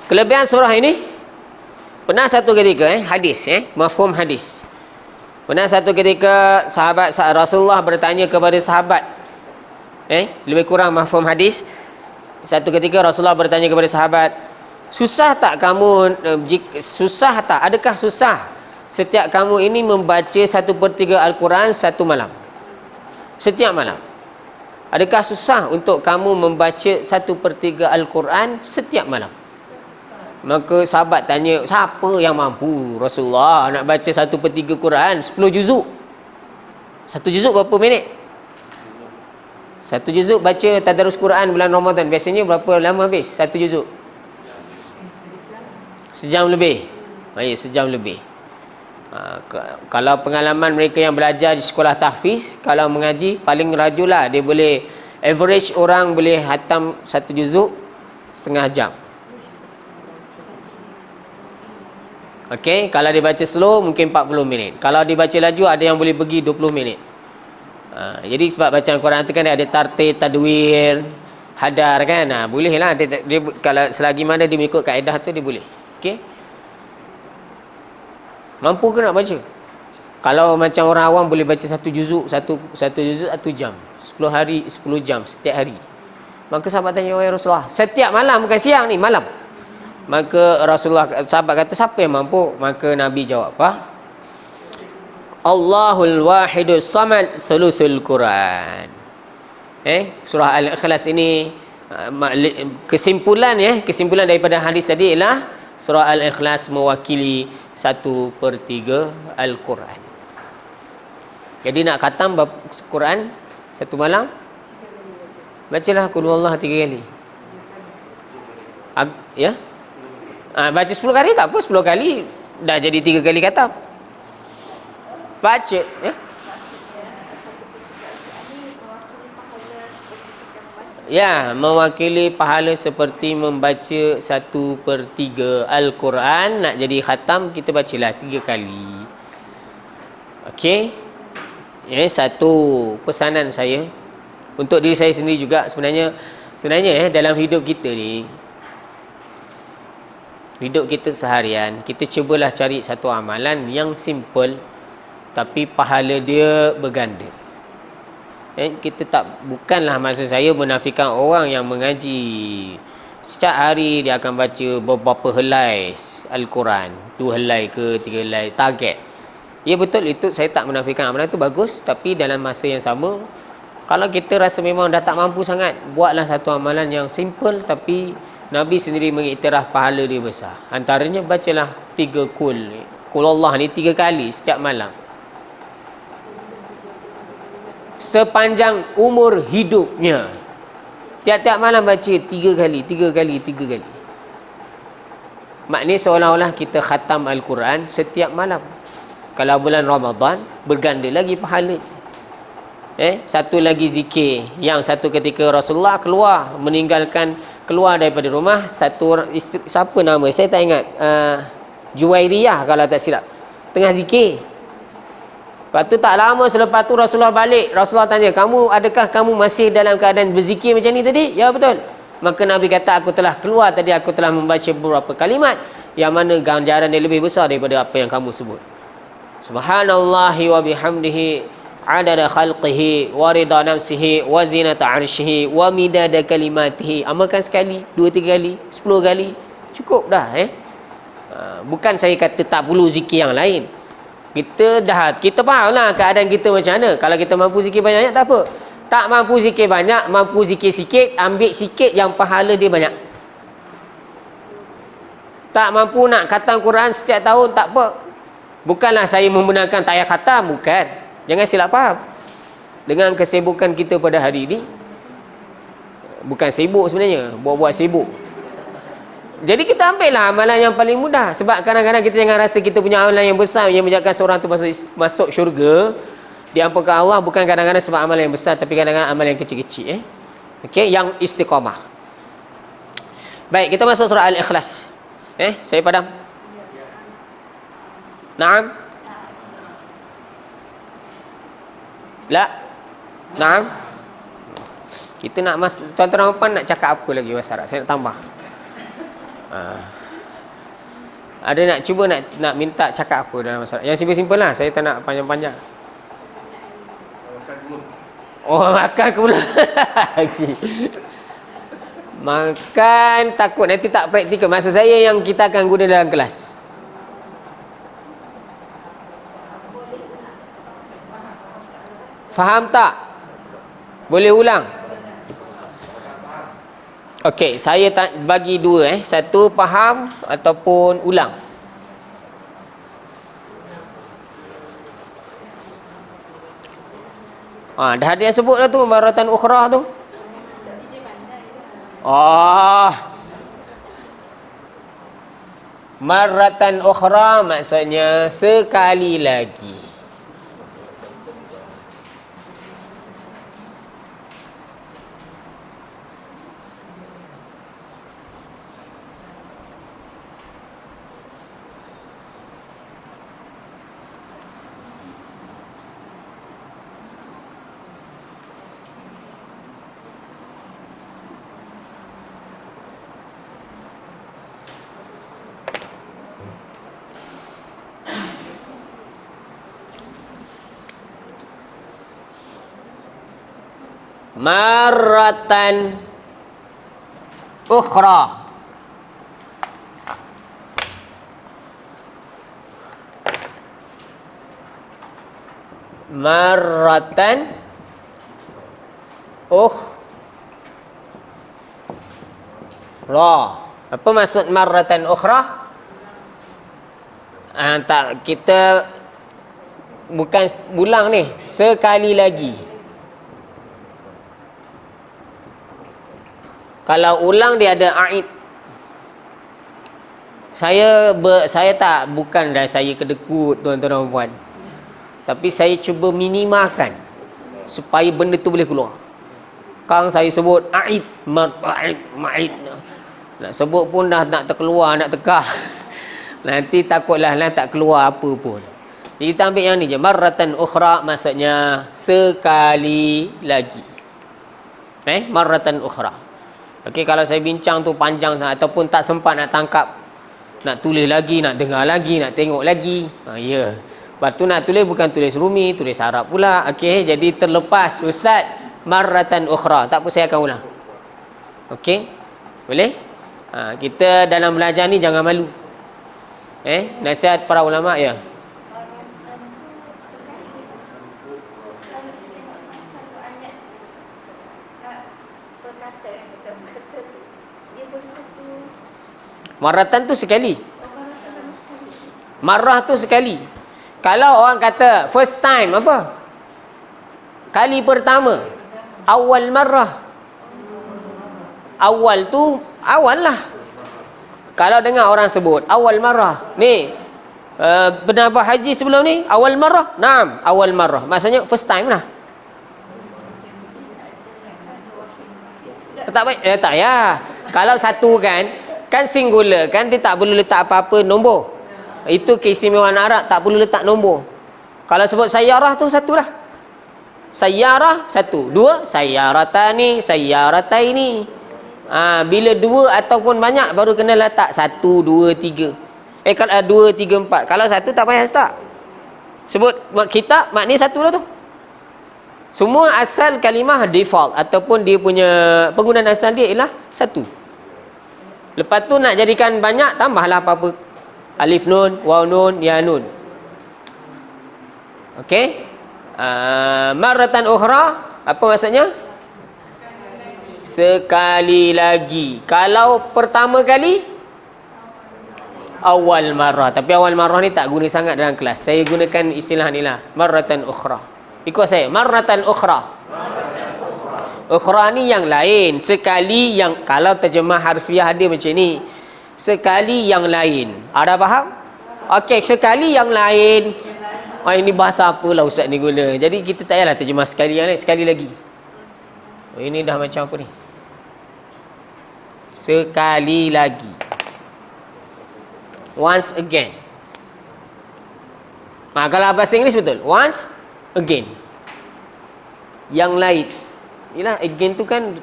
Kelebihan surah ini, pernah satu ketika hadis, mafhum hadis. Pernah satu ketika sahabat Rasulullah bertanya kepada sahabat, lebih kurang mafhum hadis. Satu ketika Rasulullah bertanya kepada sahabat, adakah susah setiap kamu ini membaca 1/3 Al-Quran satu malam, setiap malam? Adakah susah untuk kamu membaca 1/3 Al-Quran setiap malam? Maka sahabat tanya, siapa yang mampu Rasulullah nak baca 1/3 Quran 10 juzuk? Satu juzuk berapa minit? Satu juzuk baca tadarus Quran bulan Ramadan biasanya berapa lama habis satu juzuk? Sejam lebih. Sejam lebih. Kalau pengalaman mereka yang belajar di sekolah tahfiz, kalau mengaji paling rajulah dia boleh, average orang boleh hatam satu juzuk setengah jam. Kalau dia baca slow mungkin 40 minit. Kalau dia baca laju ada yang boleh pergi 20 minit. Jadi sebab bacaan Quran tu kan ada tartil, tadwir, hadar kan. Bolehlah dia, kalau selagi mana dia mengikut kaedah tu dia boleh. Mampu ke nak baca? Kalau macam orang awam boleh baca satu juzuk, satu juzuk 1 jam, 10 hari 10 jam setiap hari. Maka sahabat tanya, wahai Rasulullah, setiap malam, bukan siang ni, malam. Maka sahabat kata, siapa yang mampu? Maka Nabi jawab apa? Allahul wahidus samad sulusul Quran. Surah Al-Ikhlas ini kesimpulan daripada hadis tadi ialah surah Al-Ikhlas mewakili 1/3 Al-Quran. Jadi nak khatam Quran satu malam, bacalah Qul huwallahu 3 kali. Baca 10 kali tak apa, 10 kali dah jadi 3 kali khatam. Baca mewakili pahala seperti membaca 1/3 Al-Quran. Nak jadi khatam kita bacalah 3 kali. Satu pesanan saya untuk diri saya sendiri juga, sebenarnya dalam hidup kita ni, hidup kita seharian, kita cubalah cari satu amalan yang simple tapi pahala dia berganda. Bukanlah maksud saya menafikan orang yang mengaji setiap hari dia akan baca beberapa helai Al-Quran, 2 helai ke 3 helai, target. Ya betul, itu saya tak menafikan amalan itu bagus, tapi dalam masa yang sama, kalau kita rasa memang dah tak mampu sangat, buatlah satu amalan yang simple tapi Nabi sendiri mengiktiraf pahala dia besar. Antaranya bacalah 3 kul ni. Kul Allah ni 3 kali setiap malam. Sepanjang umur hidupnya. Tiap-tiap malam baca 3 kali, 3 kali, 3 kali. Maknanya seolah-olah kita khatam Al-Quran setiap malam. Kalau bulan Ramadan, berganda lagi pahala. Satu lagi zikir. Yang satu ketika Rasulullah keluar daripada rumah, satu orang isteri, siapa nama saya tak ingat, Juwairiyah kalau tak silap, tengah zikir. Lepas tu tak lama selepas tu Rasulullah balik. Rasulullah tanya, adakah kamu masih dalam keadaan berzikir macam ni tadi? Ya, betul. Maka Nabi kata, aku telah keluar tadi, aku telah membaca beberapa kalimat yang mana ganjaran dia lebih besar daripada apa yang kamu sebut. Subhanallahi wa bihamdihi adada khalqihi wa rida nafsihi wa zinata arshihi wa midada kalimatihi. Amalkan sekali, 2-3 kali, 10 kali, cukup dah. Bukan saya kata tak perlu zikir yang lain. Kita faham lah keadaan kita macam mana. Kalau kita mampu zikir banyak, tak apa. Tak mampu zikir banyak, mampu zikir sikit, ambil sikit yang pahala dia banyak. Tak mampu nak khatam Quran setiap tahun, tak apa. Bukanlah saya membenarkan tak payah khatam, bukan. Jangan silap faham. Dengan kesibukan kita pada hari ini, bukan sibuk sebenarnya, buat-buat sibuk. Jadi kita ambillah amalan yang paling mudah. Sebab kadang-kadang kita jangan rasa kita punya amalan yang besar yang menjadikan seorang tu masuk syurga, diampunkan Allah, bukan kadang-kadang sebab amalan yang besar, tapi kadang-kadang amalan yang kecil-kecil. Okey, yang istiqamah. Baik, kita masuk surah Al-Ikhlas. Saya padam. Naam? La? Naam? Kita nak tuan-tuan puan nak cakap apa lagi bahasa Arab? Saya nak tambah. Ada nak cuba nak minta cakap apa dalam bahasa Arab? Yang simple-simple lah. Saya tak nak panjang-panjang. Makan ke pula? Makan takut nanti tak praktikal. Maksud saya yang kita akan guna dalam kelas. Faham tak? Boleh ulang? Okey, saya bagi 2. Satu faham ataupun ulang. Dah ada yang sebut dah tu, maratan ukhra tu. Maratan ukhra maksudnya sekali lagi. Maratan ukhra. Maratan ukhra. Apa maksud maratan ukhra? Tak, kita bukan ulang ni, sekali lagi. Kalau ulang dia ada aid. Bukan dah saya kedekut tuan-tuan dan puan. Tapi saya cuba minimalkan supaya benda tu boleh keluar. Sekarang saya sebut aid, ma'id. Nak sebut pun dah nak terkeluar, nak tekah. Nanti takutlah tak keluar apa pun. Jadi kita ambil yang ni je. Marratan ukhra maksudnya sekali lagi. Marratan ukhra. Okey, kalau saya bincang tu panjang sangat ataupun tak sempat nak tangkap, nak tulis lagi, nak dengar lagi, nak tengok lagi. Ya. Lepas tu nak tulis bukan tulis Rumi, tulis Arab pula. Okey, jadi terlepas ustaz, marratan ukhra. Tak apa, saya akan ulang. Okey? Boleh? Kita dalam belajar ni jangan malu. Nasihat para ulama ya. Dia Marratan tu sekali. Marrah tu sekali. Kalau orang kata first time apa? Kali pertama. Awal marrah. Awal tu awal lah. Kalau dengar orang sebut awal marrah. Ni pernah buat haji sebelum ni? Awal marrah? Naam, awal marrah. Maksudnya first time lah. Tak baik. Tak ya. Kalau satu kan singular kan, dia tak perlu letak apa-apa nombor. Itu keistimewaan Arab, tak perlu letak nombor. Kalau sebut sayyarah tu satu lah. Sayyarah satu. Dua, sayyaratani, sayyarataini. Bila dua ataupun banyak baru kena letak satu, dua, tiga. Kalau dua, tiga, empat. Kalau satu tak payah start. Sebut kitab, maknanya satu lah tu. Semua asal kalimah default ataupun dia punya penggunaan asal dia ialah satu. Lepas tu nak jadikan banyak, tambahlah apa-apa. Alif nun, waw nun, ya nun. Okey. Marratan ukhra, apa maksudnya? Sekali lagi. Kalau pertama kali, awal marrah. Tapi awal marrah ni tak guna sangat dalam kelas. Saya gunakan istilah ni lah. Marratan ukhra. Ikut saya. Marratan ukhra. Ukhra ni yang lain. Sekali yang, kalau terjemah harfiah dia macam ni, sekali yang lain. Ada faham? Okey, sekali yang lain. Ini bahasa apalah ustaz ni guna. Jadi kita tak payahlah terjemah sekali yang lain, sekali lagi. Ini dah macam apa ni? Sekali lagi. Once again. Kalau bahasa Inggeris betul. Once again. Yang lain. Yalah, again tu kan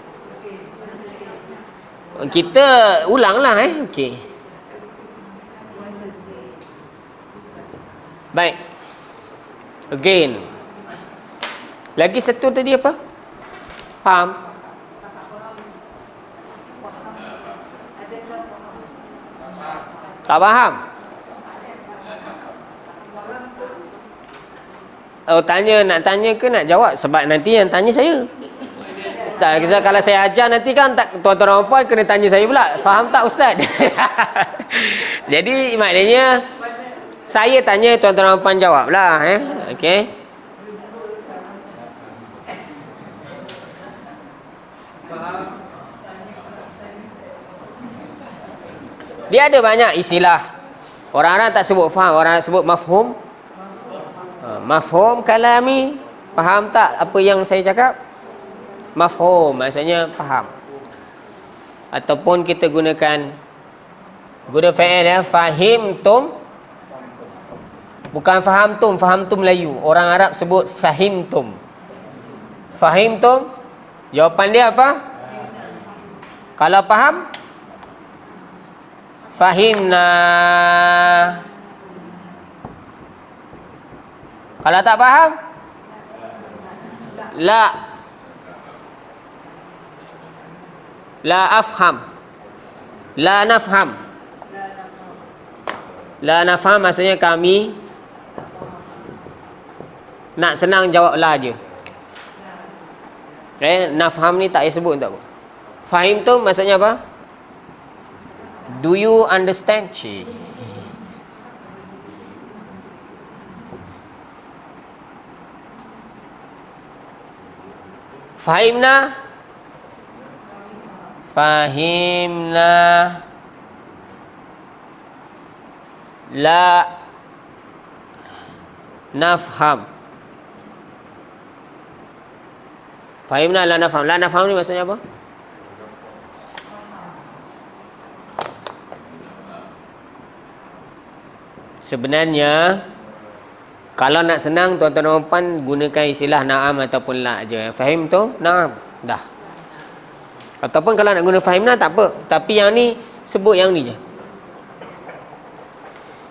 kita ulang lah okey. Baik. Again. Lagi satu tadi apa? Faham? Tak faham? Nak tanya ke nak jawab? Sebab nanti yang tanya saya. Tak, kalau saya ajar nanti kan tuan-tuan dan puan kena tanya saya pula. Faham tak ustaz? Jadi maknanya saya tanya, tuan-tuan dan puan jawablah. Okey. Dia ada banyak istilah. Orang-orang tak sebut faham, orang sebut mafhum. Mafhum kalami. Faham tak apa yang saya cakap? Mafhum maksudnya faham. Ataupun kita guna fa'il fahimtum. Bukan fahamtum, fahamtum Melayu. Orang Arab sebut fahimtum. Fahimtum, jawapan dia apa? Kalau faham, fahimna. Kalau tak faham, la afham. La nafham. La nafham maksudnya kami nak senang jawab la je. Nafham ni tak payah sebut tak apa. Fahim tu maksudnya apa? Do you understand? Fahimna. Fahimna. La nafham. Fahimna la nafham. La nafham ni maksudnya apa? Sebenarnya kalau nak senang, tuan-tuan dan puan gunakan istilah na'am ataupun la je. Fahim tu? Na'am. Dah. Ataupun kalau nak guna fahimna tak apa. Tapi yang ni sebut yang ni je.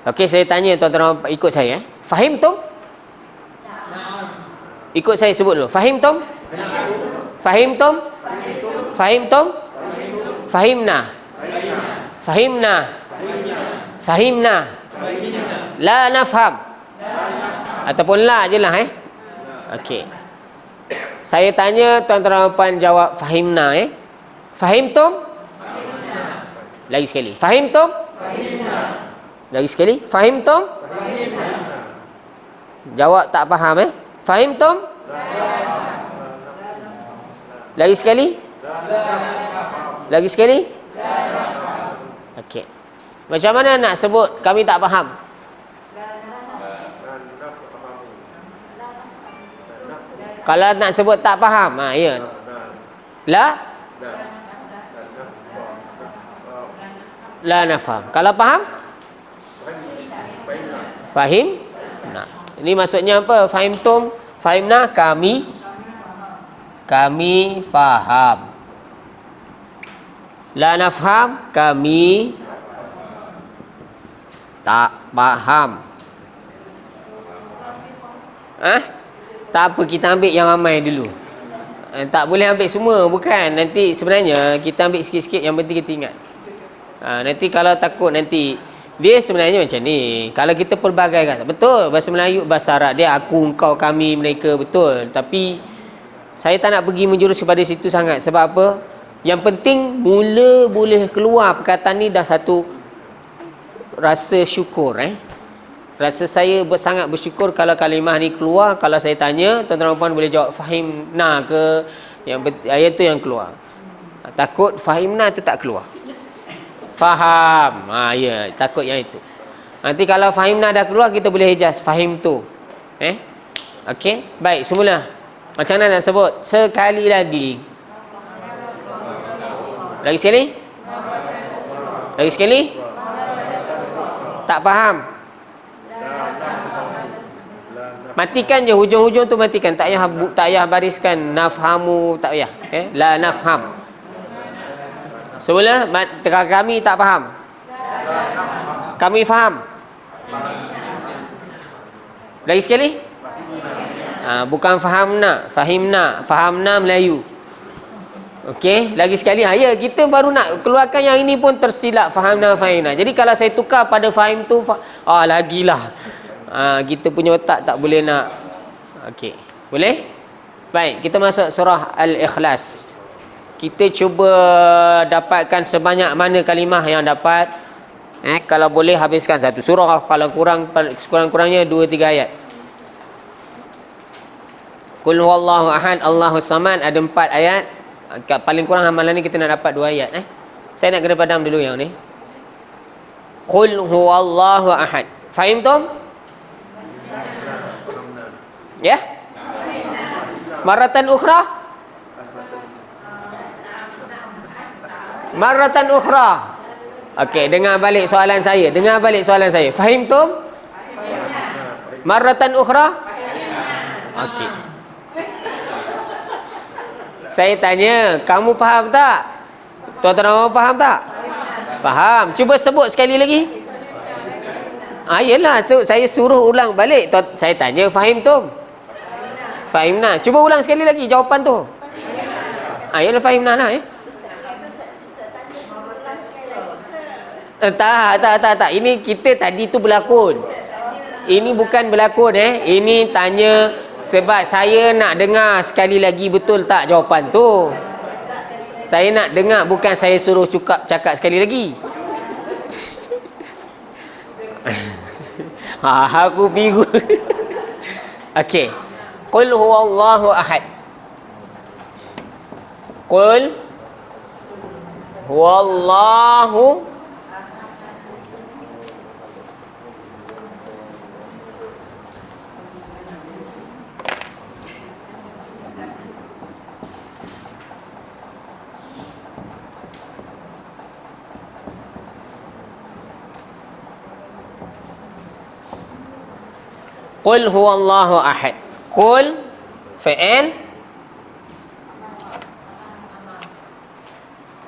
Okey, saya tanya tuan-tuan, ikut saya. Fahim tu? Ikut saya sebut dulu. Fahim tu? Fahim tu? Fahim tu? Fahimna. Fahimna. Fahimna. La nafham. Ataupun la je lah Okey. Saya tanya, tuan-tuan dan puan jawab fahimna Fahim tu? Lagi sekali. Fahimtum? Lagi sekali. Fahimtum? Jawab tak faham Fahimtum? Lagi sekali. Lagi sekali. Okey. Macam mana nak sebut kami tak faham? Kalau nak sebut tak faham, ya. La nafham. Kalau faham? Fahim? Nah. Ini maksudnya apa? Fahimtum? Fahimna, kami faham. La nafham, kami tak faham. Tak apa, kita ambil yang ramai dulu. Tak boleh ambil semua, bukan. Nanti sebenarnya kita ambil sikit-sikit, yang penting kita ingat. Nanti kalau takut nanti dia sebenarnya macam ni. Kalau kita pelbagaikan, betul bahasa Melayu, bahasa Arab dia aku, engkau, kami, mereka, betul. Tapi saya tak nak pergi menjurus kepada situ sangat. Sebab apa? Yang penting mula boleh keluar perkataan ni dah satu rasa syukur. Rasa saya sangat bersyukur kalau kalimah ni keluar. Kalau saya tanya, tuan-tuan dan puan boleh jawab fahimna ke, yang ayat tu yang keluar. Takut fahimna tu tak keluar. Faham. Ya, takut yang itu. Nanti kalau fahimna dah keluar, kita boleh hijaz fahim tu. Okey, baik, semula. Macam mana nak sebut? Sekali lagi. Lagi sekali? Lagi sekali? Tak faham? Matikan je hujung-hujung tu, matikan. Tak payah bariskan nafhamu, tak payah. La nafham. Semula kami tak faham. Kami faham. Lagi sekali? Bukan fahamna, fahimna. Fahamna Melayu. Okey, lagi sekali. Ya, kita baru nak keluarkan yang ini pun tersilap, fahamna, fahimna. Jadi kalau saya tukar pada fahim tu, lagilah. Kita punya otak tak boleh nak. Okey, boleh? Baik, kita masuk surah Al-Ikhlas. Kita cuba dapatkan sebanyak mana kalimah yang dapat. Kalau boleh habiskan satu surah. Kalau kurang-kurangnya 2-3 ayat. Qul huwallahu ahad, Allahus samad, ada 4 ayat. Paling kurang hamalan ni kita nak dapat 2 ayat. Saya nak kena padam dulu yang ni. Qul huwallahu ahad. Fahimtum? Ya? Maratan ukhra? Maratan ukhra. Okey, dengar balik soalan saya. Fahimtum? Maratan ukhra? Okey. Saya tanya, kamu faham tak? Tuan-tuan faham tak? Faham. Cuba sebut sekali lagi. Yelah, saya suruh ulang balik. Saya tanya, fahimtum? Fahimna. Cuba ulang sekali lagi jawapan tu. Yelah, fahimna lah. Tak. Ini kita tadi tu berlakon. Ini bukan berlakon Ini tanya sebab saya nak dengar sekali lagi betul tak jawapan tu. Saya nak dengar, bukan saya suruh cakap sekali lagi. Aku bingung. Okey. Qul huwallahu ahad. Qul huwallahu Qul huwallahu ahad. Qul fi'il.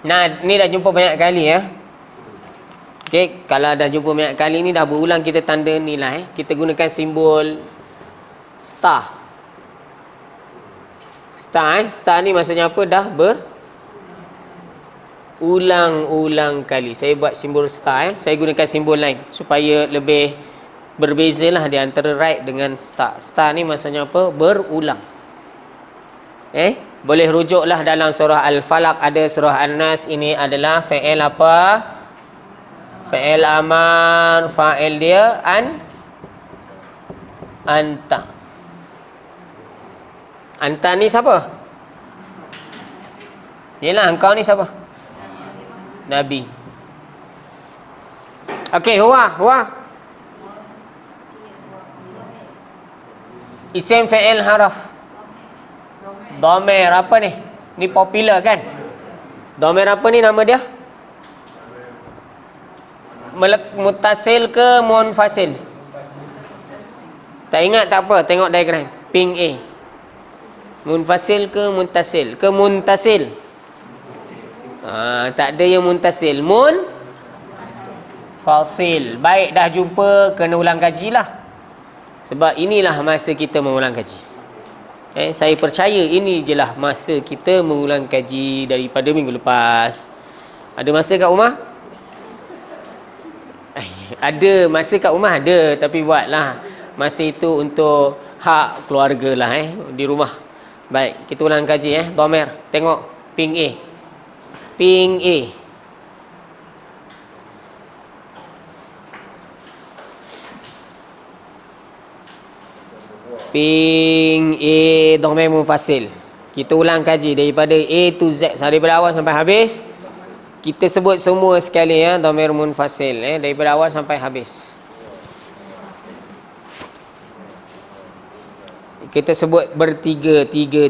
Nah, ni dah jumpa banyak kali Okey, kalau dah jumpa banyak kali ni dah berulang, kita tanda nilai. Kita gunakan simbol star. Star ni maksudnya apa? Dah berulang-ulang kali. Saya buat simbol star Saya gunakan simbol lain supaya lebih berbezalah di antara right dengan star. Star ni maksudnya apa? Berulang. Boleh rujuklah dalam surah Al-Falaq, ada surah An-Nas. Ini adalah fi'il apa? Fi'il amar, fa'il dia anta. Anta ni siapa? Yelah, engkau ni siapa? Nabi. Okey, huwa. Isim fi'il haraf. Dhamir apa ni? Ni popular kan? Dhamir apa ni nama dia? Mutasil ke munfasil? Tak ingat tak apa, tengok diagram. Ping A. Munfasil ke muntasil? Ke muntasil? Tak ada yang muntasil. Fasil. Baik, dah jumpa, kena ulang kaji lah. Sebab inilah masa kita mengulang kaji. Saya percaya ini je lah masa kita mengulang kaji daripada minggu lepas. Ada masa kat rumah? Ada masa kat rumah ada, tapi buatlah masa itu untuk hak keluarga lah di rumah. Baik, kita ulang kaji Dhamir. Tengok ping A. Ping A. Ping A dhamir munfasil. Kita ulang kaji daripada A to Z, daripada awal sampai habis. Kita sebut semua sekali dhamir munfasil daripada awal sampai habis. Kita sebut bertiga, tiga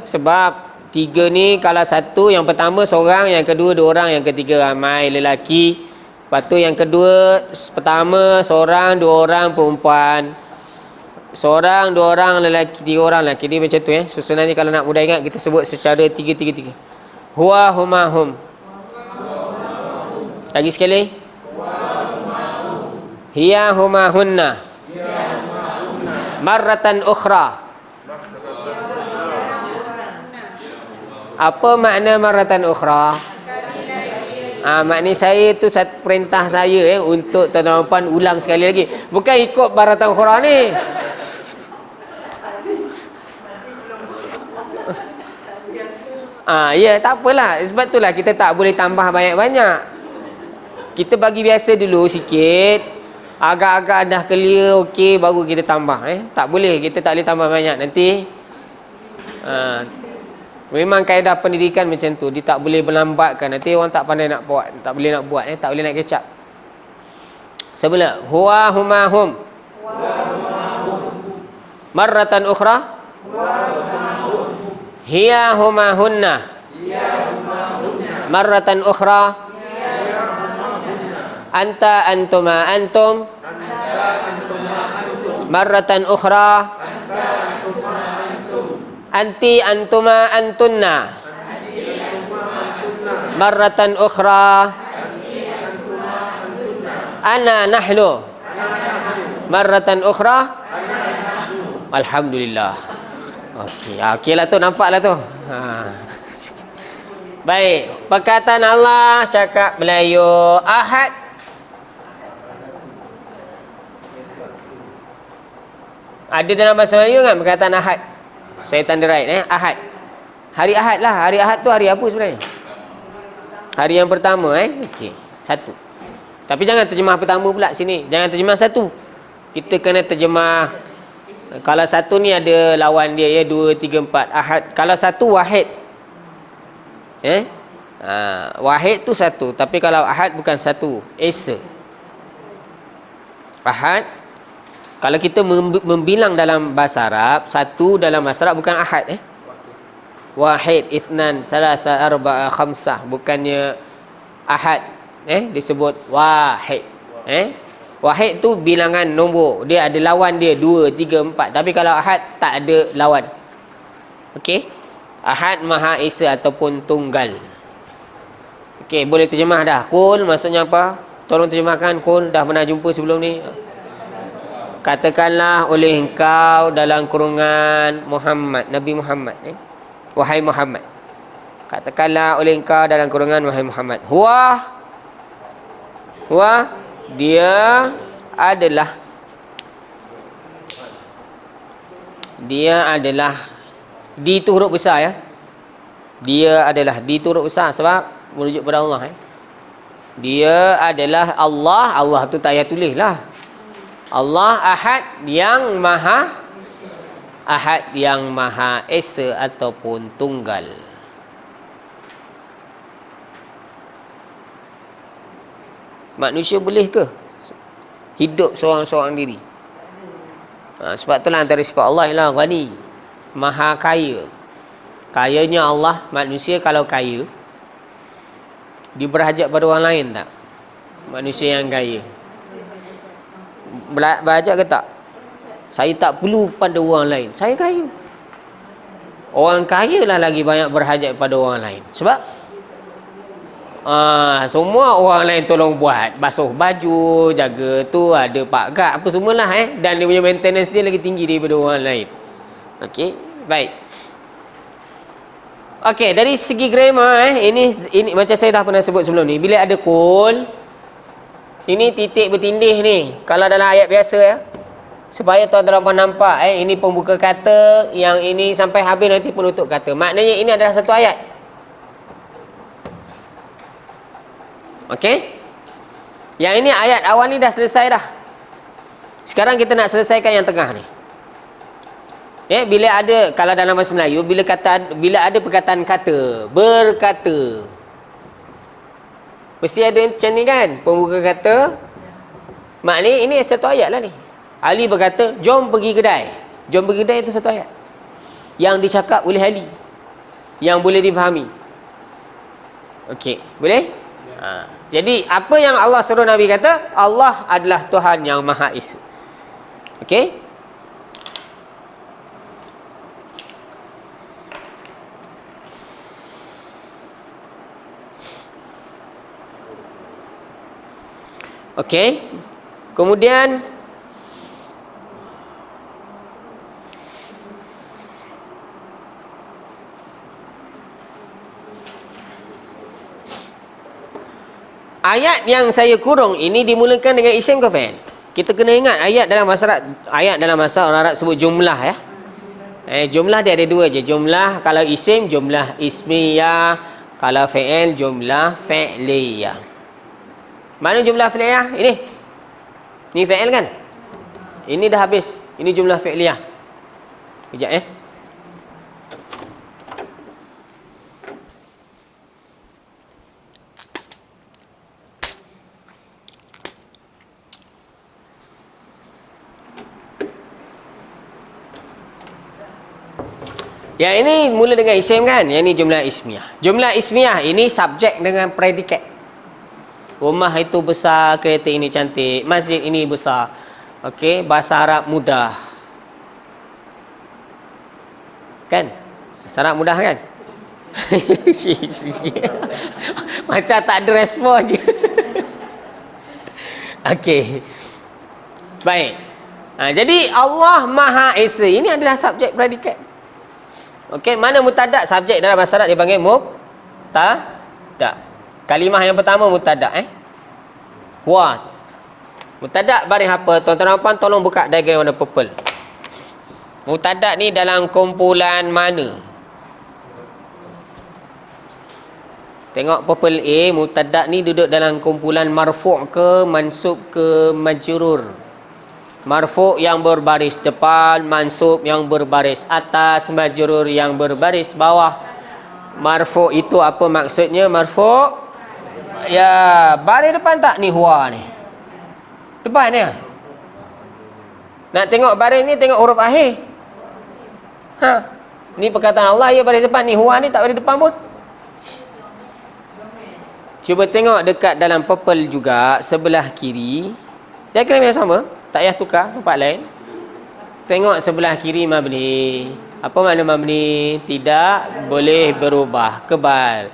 sebab tiga ni kalau satu, yang pertama seorang, yang kedua dua orang, yang ketiga ramai lelaki. Lepas tu yang kedua, pertama seorang, dua orang perempuan. Seorang, dua orang lelaki, tiga orang lelaki. Dia macam tu susunan ni kalau nak mudah ingat kita sebut secara tiga. Huwa, huma, hum. Lagi sekali. Hiya, huma, hunna. Marratan ukhra. Apa makna marratan ukhra? Maknanya saya tu satu perintah saya untuk tuan-tuan puan ulang sekali lagi. Bukan ikut marratan ukhra ni. Ya, tak apalah. Sebab itulah kita tak boleh tambah banyak-banyak. Kita bagi biasa dulu sikit. Agak-agak dah clear, okey, baru kita tambah. Tak boleh, kita tak boleh tambah banyak. Nanti memang kaedah pendidikan macam tu. Dia tak boleh berlambatkan. Nanti orang tak pandai nak buat. Tak boleh nak buat. Tak boleh nak kecap. Sebelah. Huwa, huma, hum. Marratan ukhra. Hiya, huma, hunna. Marratan ukhra. Anta, antuma, antum. Marratan ukhra. Anti, antuma, antunna. Marratan ukhra. Ana, nahnu. Marratan ukhra. Alhamdulillah. Okey lah tu, nampak lah tu. Baik, perkataan Allah cakap Melayu Ahad. Ada dalam bahasa Melayu kan perkataan Ahad? Saya tanda right Ahad. Hari Ahad lah. Hari Ahad tu hari apa sebenarnya? Hari yang pertama Okey, satu. Tapi jangan terjemah pertama pula sini. Jangan terjemah satu. Kita kena terjemah. Kalau satu ni ada lawan dia dua, tiga, empat. Ahad. Kalau satu wahid. Wahid tu satu. Tapi kalau ahad bukan satu. Esa. Ahad. Kalau kita membilang dalam bahasa Arab, satu dalam bahasa Arab bukan ahad. Wahid, ithnan, thalatha, arba'a, khamsah. Bukannya ahad. Disebut wahid. Wahid tu bilangan nombor. Dia ada lawan dia 2, 3, 4. Tapi kalau ahad tak ada lawan. Okey? Ahad Maha Esa ataupun tunggal. Okey, boleh terjemah dah. Kul maksudnya apa? Tolong terjemahkan. Kul dah pernah jumpa sebelum ni. Katakanlah oleh engkau dalam kurungan Muhammad, Nabi Muhammad. Wahai Muhammad. Katakanlah oleh engkau dalam kurungan wahai Muhammad. Huwa dia adalah di tu huruf besar Dia adalah di tu huruf besar sebab merujuk pada Allah Dia adalah Allah. Allah tu tak payah tulis lah. Allah Ahad yang Maha Ahad yang Maha Esa ataupun Tunggal. Manusia boleh ke hidup seorang-seorang diri? Sebab itulah antara sifat Allah ialah Ghani, Maha Kaya. Kayanya Allah. Manusia kalau kaya, dia berhajat pada orang lain tak? Manusia yang kaya berhajat ke tak? Saya tak perlu pada orang lain, saya kaya. Orang kaya lah lagi banyak berhajat pada orang lain. Sebab semua orang lain tolong buat, basuh baju, jaga tu, ada pagar, apa semualah dan dia punya maintenance dia lagi tinggi daripada orang lain. Okey, baik. Okey, dari segi grammar ini macam saya dah pernah sebut sebelum ni, bila ada kul, sini titik bertindih ni. Kalau dalam ayat biasa supaya tuan-tuan nampak ini pembuka kata, yang ini sampai habis nanti penutup kata. Maknanya ini adalah satu ayat. Okey? Yang ini ayat awal ni dah selesai dah. Sekarang kita nak selesaikan yang tengah ni. Bila ada, kalau dalam bahasa Melayu, bila ada perkataan kata, berkata, mesti ada macam ni kan, pembuka kata. Maknanya ini satu ayat lah ni. Ali berkata, jom pergi kedai. Jom pergi kedai itu satu ayat yang dicakap oleh Ali, yang boleh difahami. Okey, boleh? Jadi apa yang Allah suruh Nabi kata, Allah adalah Tuhan yang Maha Esa. Okey? Okey. Kemudian ayat yang saya kurung ini dimulakan dengan isim ke fi'il? Kita kena ingat ayat dalam bahasa orang Arab sebut jumlah ya. Jumlah dia ada dua je. Jumlah kalau isim jumlah ismiyah, kalau fi'il jumlah fi'liyah. Mana jumlah fi'liyah? Ini fi'il kan? Ini dah habis. Ini jumlah fi'liyah. Kejap Yang ini mula dengan isim kan? Yang ini jumlah ismiyah. Jumlah ismiyah ini subjek dengan predikat. Rumah itu besar, kereta ini cantik, masjid ini besar. Okey, bahasa Arab mudah. Kan? Bahasa Arab mudah kan? Macam tak ada respon je. Okey. Baik. Jadi Allah Maha Esa ini adalah subjek predikat. Okey, mana mubtada'? Subjek dalam bahasa Arab dipanggil mubtada'. Kalimah yang pertama mubtada'. Huwa. Mubtada' baris apa? Tuan-tuan puan tolong buka diagram warna purple. Mubtada' ni dalam kumpulan mana? Tengok purple A, mubtada' ni duduk dalam kumpulan marfu' ke, mansub ke, majrur. Marfu' yang berbaris depan, mansub yang berbaris atas, majrur yang berbaris bawah. Marfu' itu apa maksudnya? Marfu' ya, baris depan tak ni huwa ni? Depan ni. Nak tengok baris ni, tengok huruf akhir. Ni perkataan Allah, ya baris depan ni. Huwa ni tak baris depan pun. Cuba tengok dekat dalam purple juga, sebelah kiri. Diagram yang sama, tak payah tukar tempat lain. Tengok sebelah kiri mabni. Apa makna mabni? Tidak boleh berubah, kebal.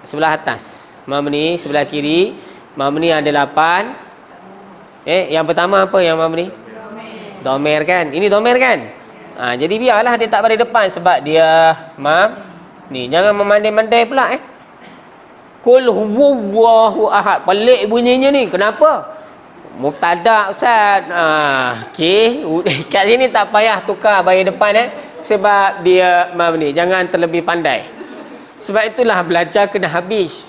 Sebelah atas mabni, sebelah kiri mabni ada 8. Yang pertama apa yang mabni? Dhamir kan? Ini dhamir kan? Jadi biarlah dia tak baris depan sebab dia mabni. Jangan memandai-mandai pula Qul huwallahu ahad. Pelik bunyinya ni. Kenapa? Mubtada' Ustaz. Okey. Kat sini tak payah tukar baris depan sebab dia mabni. Jangan terlebih pandai. Sebab itulah belajar kena habis.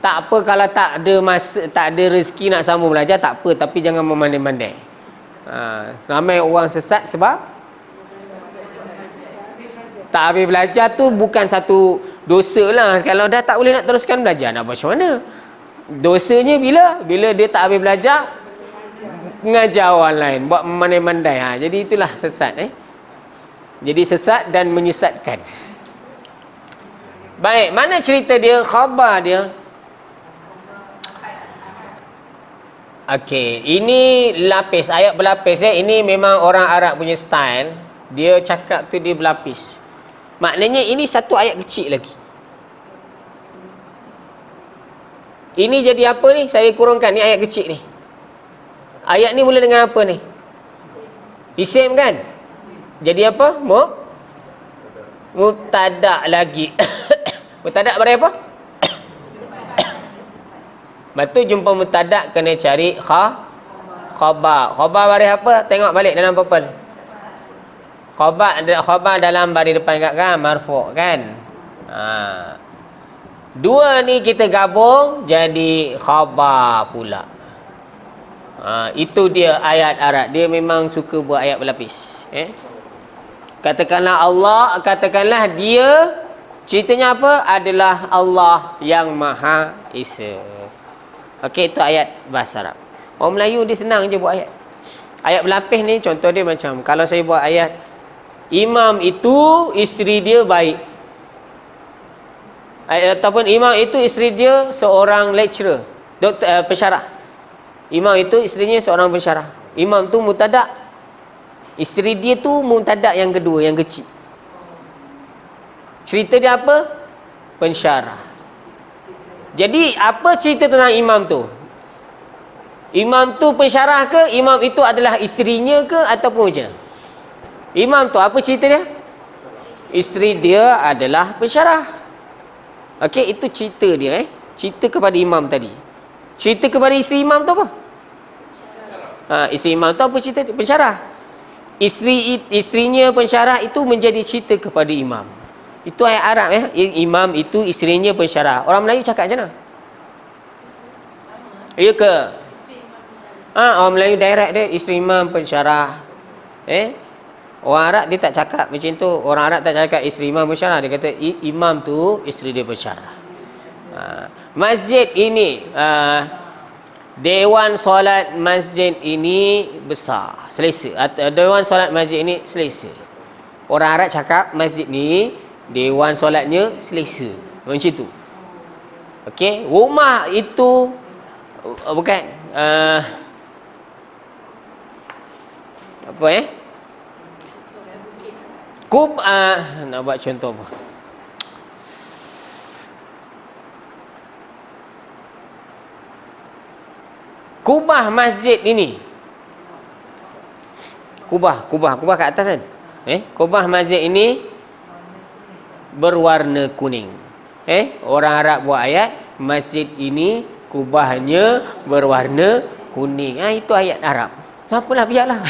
Tak apa kalau tak ada masa, tak ada rezeki nak sambung belajar, tak apa, tapi jangan memandai-mandai. Ramai orang sesat sebab tak habis belajar tu bukan satu dosa lah. Kalau dah tak boleh nak teruskan belajar, nak macam mana? Dosanya bila dia tak habis belajar, mengajar orang lain, buat memandai-mandai. Jadi itulah sesat. Jadi sesat dan menyesatkan. Baik, mana cerita dia, khabar dia? Okey, ini lapis, ayat berlapis Ini memang orang Arab punya style. Dia cakap tu dia berlapis. Maknanya ini satu ayat kecil lagi. Ini jadi apa ni? Saya kurungkan ni ayat kecil ni. Ayat ni mula dengan apa ni? Isim kan? Jadi apa? Mubtada lagi. Mubtada beri apa? Lepas tu jumpa mubtada kena cari khabar. Khabar beri apa? Tengok balik dalam papan. Khabar dalam baris depan kan marfu' kan? Dua ni kita gabung jadi khabar pula. Itu dia ayat Arab. Dia memang suka buat ayat berlapis. Katakanlah Allah, katakanlah dia, ceritanya apa? Adalah Allah yang Maha Esa. Okey, itu ayat bahasa Arab. Orang Melayu dia senang je buat ayat. Ayat berlapis ni contoh dia macam, kalau saya buat ayat, imam itu isteri dia baik. Ataupun imam itu isteri dia seorang lecturer, doktor, pensyarah. Imam itu isterinya seorang pensyarah. Imam tu mubtada. Isteri dia tu mubtada yang kedua, yang kecil. Cerita dia apa? Pensyarah. Jadi apa cerita tentang imam tu? Imam tu pensyarah ke? Imam itu adalah isterinya ke? Ataupun macam mana? Imam tu apa cerita dia? Isteri dia adalah pensyarah. Okey, itu cerita dia. Cerita kepada imam tadi. Cerita kepada isteri imam tu apa? Isteri imam tu apa cerita dia? Pensyarah. Isterinya pensyarah itu menjadi cerita kepada imam. Itu ayat Arab Imam itu isterinya pensyarah. Orang Melayu cakap macam mana? Ya ke? Orang Melayu direct dia, isteri imam pensyarah. Orang Arab dia tak cakap macam tu. Orang Arab tak cakap isteri imam pensyarah. Dia kata imam tu isteri dia pensyarah. Masjid ini, Dewan solat masjid ini besar, selesa. Dewan solat masjid ini selesa. Orang Arab cakap masjid ni dewan solatnya selesa. Macam tu. Okey, rumah itu bukan apa nak buat contoh apa? Kubah masjid ini. Kubah kat atas kan? Kubah masjid ini berwarna kuning. Orang Arab buat ayat, masjid ini kubahnya berwarna kuning. Itu ayat Arab. Apalah, biarlah.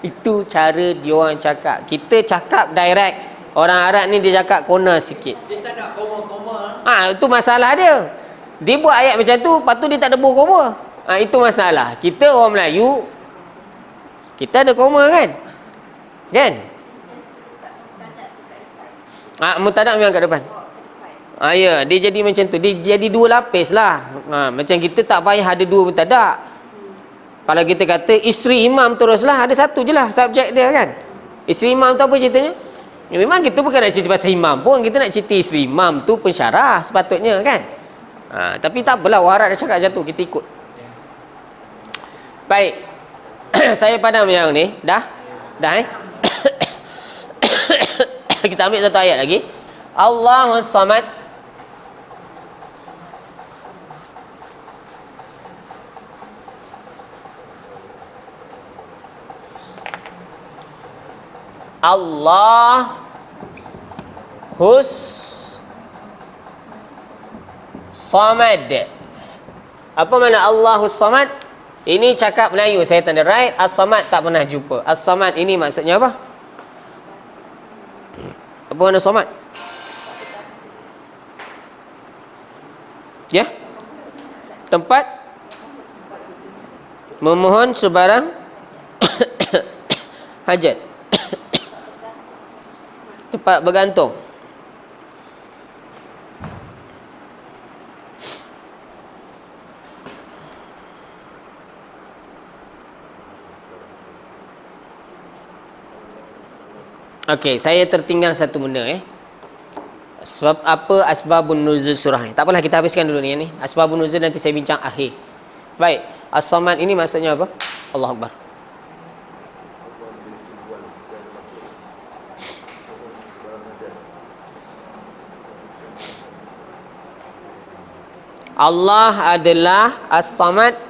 Itu cara dia orang cakap. Kita cakap direct. Orang Arab ni dia cakap kona sikit. Dia tak ada koma-koma. Itu masalah dia. Dia buat ayat macam tu, lepas tu dia tak ada buah koma. Itu masalah. Kita orang Melayu, kita ada koma kan? Kan? Mubtada memang kat depan. Ya, dia jadi macam tu. Dia jadi dua lapis lah. Macam kita tak payah ada dua mubtada. Kalau kita kata isteri imam teruslah, ada satu je lah subjek dia kan. Isteri imam tu apa ceritanya? Memang kita bukan nak cerita pasal imam pun, kita nak cerita isteri imam tu pensyarah sepatutnya kan. Tapi tak apalah, orang Arab dah cakap macam tu, kita ikut. Baik. Saya padam yang ni. Dah kita ambil satu ayat lagi. Allahus Samad. Allahus Samad. Apa makna Allahus Samad? Ini cakap Melayu, saya tanda right. As-Samad tak pernah jumpa. As-Samad ini maksudnya apa? Apa makna Samad? Ya? tempat memohon sebarang hajat. Tempat bergantung. Okey, saya tertinggal satu benda Sebab apa asbabun nuzul surah ni? Tak apalah, kita habiskan dulu ni. Asbabun nuzul nanti saya bincang akhir. Baik, as-samad ini maksudnya apa? Allahu Akbar. Allah adalah as-samad,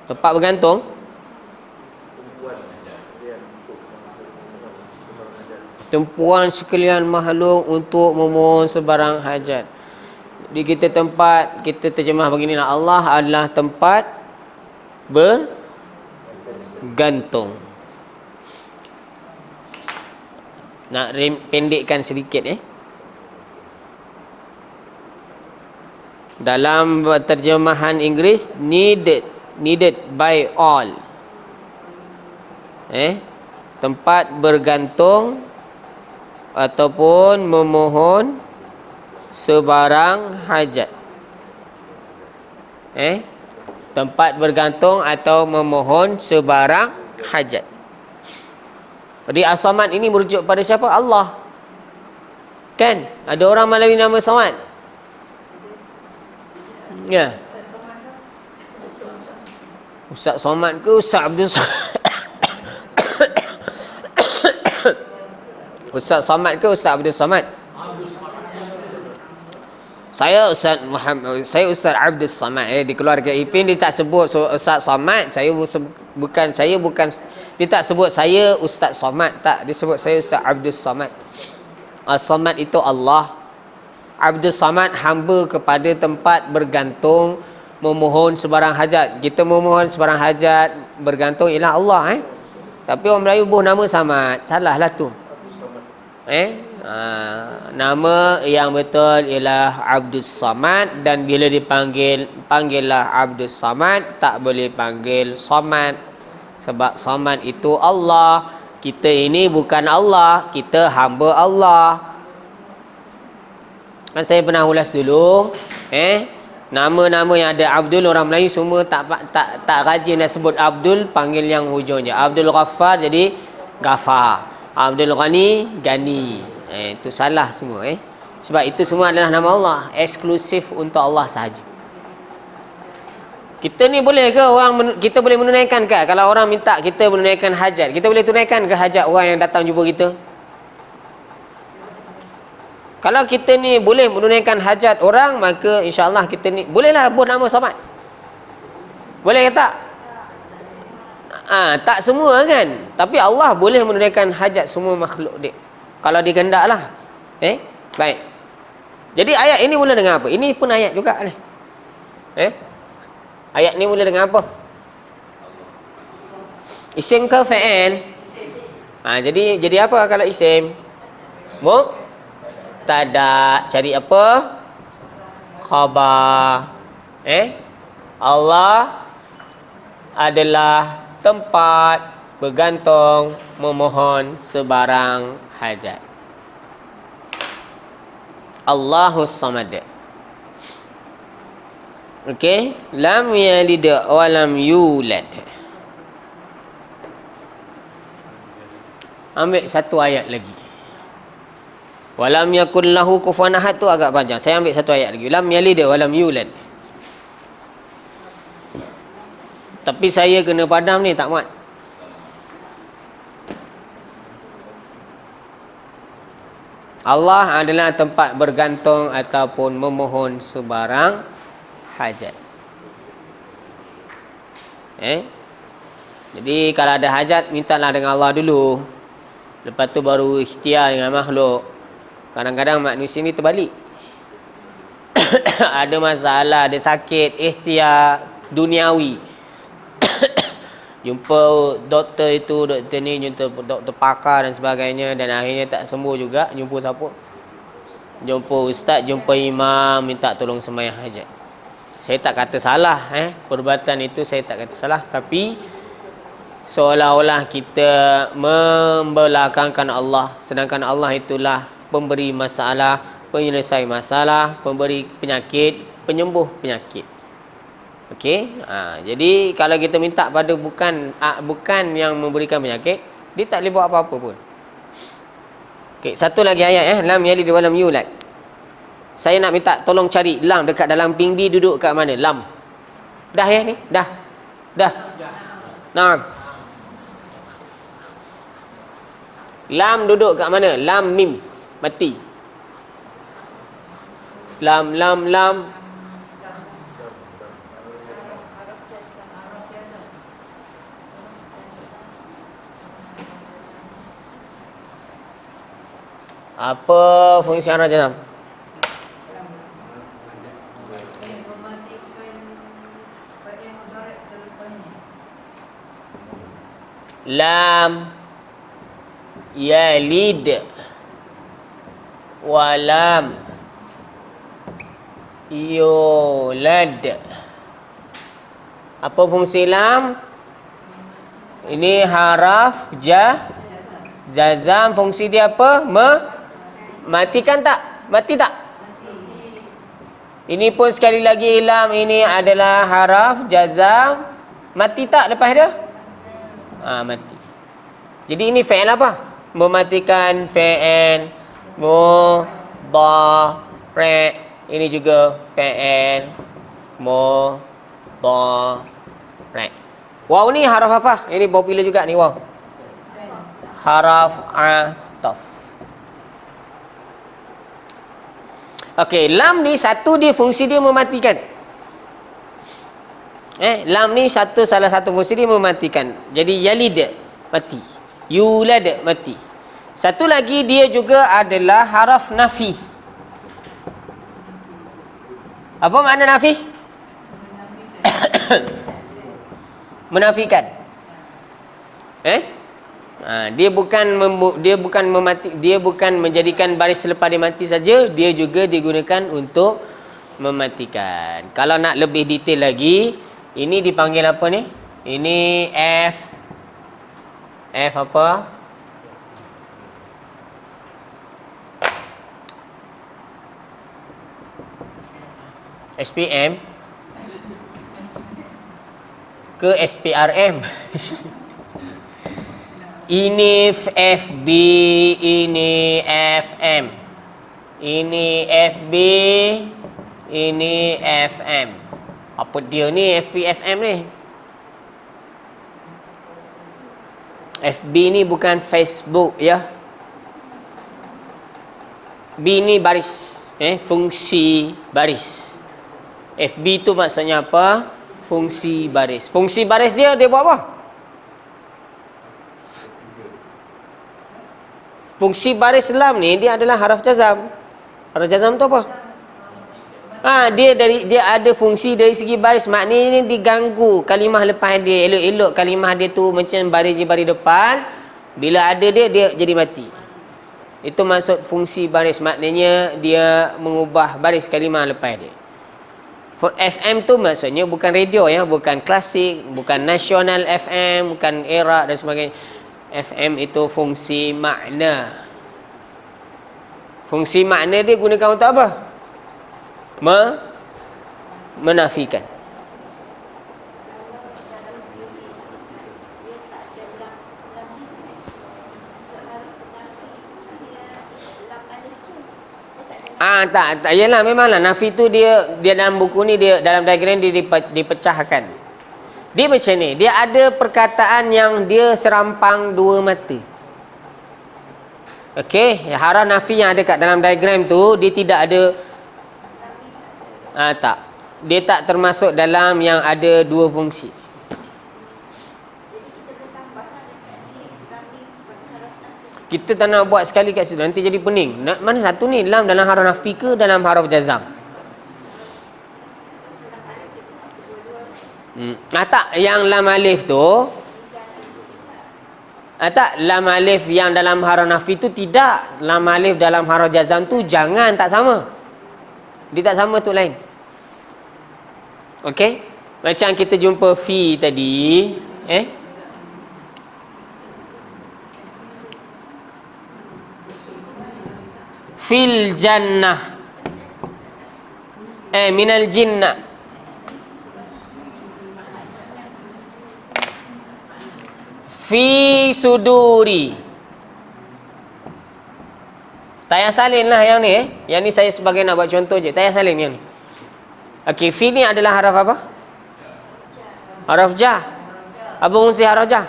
tempat bergantung. Tumpuan sekalian makhluk untuk memohon sebarang hajat. Di kita tempat, kita terjemah beginilah, Allah adalah tempat bergantung. Nak pendekkan sedikit Dalam terjemahan Inggeris, needed by all. Tempat bergantung ataupun memohon sebarang hajat. Tempat bergantung atau memohon sebarang hajat. Jadi as-samad ini merujuk pada siapa? Allah. Kan? Ada orang Melayu nama Samad? Ya. Ustaz Samad ke Ustaz Abdul Samad? Ustaz Samad ke Ustaz Abdul Samad? Saya Ustaz Muhammad, saya Ustaz Abdul Samad. Di keluarga Ipin dia tak sebut Ustaz Samad. Dia tak sebut saya Ustaz Samad, tak. Dia sebut saya Ustaz Abdul Samad. As-Samad itu Allah. Abdul Samad hamba kepada tempat bergantung, memohon sebarang hajat. Kita memohon sebarang hajat, bergantung ialah Allah Tapi orang Melayu buh nama Samad. Salahlah tu. Nama yang betul ialah Abdul Samad, dan bila panggillah Abdul Samad, tak boleh panggil Samad, sebab Samad itu Allah. Kita ini bukan Allah, kita hamba Allah. Kan saya pernah ulas dulu, nama-nama yang ada Abdul, orang Melayu semua tak rajin nak sebut Abdul, panggil yang hujung je. Abdul Ghaffar jadi Ghaffar, Abdul Ghani, Gani. Itu salah semua Sebab itu semua adalah nama Allah, eksklusif untuk Allah sahaja. Kita ni boleh ke kita boleh menunaikan ke? Kalau orang minta kita menunaikan hajat, kita boleh tunaikan ke hajat orang yang datang jumpa kita? Kalau kita ni boleh menunaikan hajat orang, maka insya-Allah kita ni bolehlah buat nama Samad. Boleh ke tak? Tak semua kan. Tapi Allah boleh menunaikan hajat semua makhluk dia, kalau dia kehendaklah. Baik. Jadi ayat ini mula dengan apa? Ini pun ayat juga ni. Ayat ni mula dengan apa? Isim ke fa'il? Jadi apa kalau isim? Mubtada. Cari apa? Khabar. Allah adalah tempat bergantung, memohon sebarang hajat. Allahus Samad. Okey, lam yalid wa lam yulad. Ambil satu ayat lagi. Walam yakul lahu kufuwan ahad tu agak panjang. Saya ambil satu ayat lagi. Lam yalid wa lam yulad. Tapi saya kena padam ni, tak muat. Allah adalah tempat bergantung ataupun memohon sebarang hajat. Jadi kalau ada hajat, mintalah dengan Allah dulu. Lepas tu baru ikhtiar dengan makhluk. Kadang-kadang manusia ni terbalik. Ada masalah, ada sakit, ikhtiar duniawi. Jumpa doktor itu, doktor ni, jumpa doktor pakar dan sebagainya, dan akhirnya tak sembuh juga. Jumpa siapa? Jumpa ustaz, jumpa imam, minta tolong sembahyang hajat. Saya tak kata salah, perbuatan itu saya tak kata salah, tapi seolah-olah kita membelakangkan Allah, sedangkan Allah itulah pemberi masalah, penyelesai masalah, pemberi penyakit, penyembuh penyakit. Okey, jadi kalau kita minta pada bukan yang memberikan penyakit, dia tak boleh buat apa-apa pun. Okey, satu lagi ayat lam yalid wa lam yulad. Saya nak minta tolong cari lam dekat dalam pingbi duduk kat mana? Lam. Dah ni? Dah. Naam. Lam duduk kat mana? Lam mim. Mati. Lam. Apa fungsi haraf jazam? Lam yalid walam yulad. Apa fungsi lam? Ini haraf jazam. Fungsi dia apa? Matikan tak? Mati tak? Ini pun sekali lagi lam ini adalah haraf jazam. Mati tak lepas dia? Mati. Jadi ini fi'il apa? Mematikan, fi'il mudhari'. Ini juga fi'il mudhari'. Waw ni haraf apa? Ini popular juga ni waw. Haraf ataf. Okey, lam ni satu dia fungsi dia mematikan. Lam ni salah satu fungsi dia mematikan. Jadi yalid mati, yulad mati. Satu lagi dia juga adalah haraf nafi. Apa makna nafi? Menafikan. Dia bukan menjadikan baris selepas dia mati saja, dia juga digunakan untuk mematikan. Kalau nak lebih detail lagi, ini dipanggil apa ni? Ini F apa? SPM ke SPRM. Ini FB, ini FM. Ini FB, ini FM. Apa dia ni FB, FM ni? FB ni bukan Facebook ya. B ni baris, fungsi baris. FB tu maksudnya apa? Fungsi baris. Fungsi baris dia buat apa? Fungsi baris lam ni dia adalah haraf jazam. Haraf jazam tu apa? Dia ada fungsi dari segi baris. Maknanya diganggu kalimah lepas dia. Elok-elok kalimah dia tu macam baris depan. Bila ada dia jadi mati. Itu maksud fungsi baris. Maknanya dia mengubah baris kalimah lepas dia. FM tu maksudnya bukan radio ya, bukan klasik, bukan nasional FM, bukan era dan sebagainya. FM itu fungsi makna. Fungsi makna dia gunakan untuk apa? Menafikan. Tak. Yalah memanglah nafi tu dia dalam buku ni, dia dalam diagram dia dipecahkan. Dia macam ni, dia ada perkataan yang dia serampang dua mata. Okey, haraf nafi yang ada kat dalam diagram tu dia tidak ada tak. Dia tak termasuk dalam yang ada dua fungsi. Kita tak nak buat sekali kat situ, nanti jadi pening. Mana satu ni? Lam dalam haraf nafi ke dalam haraf jazam? Tak, yang lam alif tu tak, lam alif yang dalam haraf nafi tu tidak. Lam alif dalam haraf jazam tu jangan, tak sama. Dia tak sama tu lain. Okey? Macam kita jumpa fi tadi, fil jannah, minal jinnah, fi suduri. Tak payah salin lah yang ni. Yang ni saya sebagai nak buat contoh je. Tak payah salin yang ni. Okey, fi ni adalah haraf apa? Haraf jah. Apa fungsi haraf jah?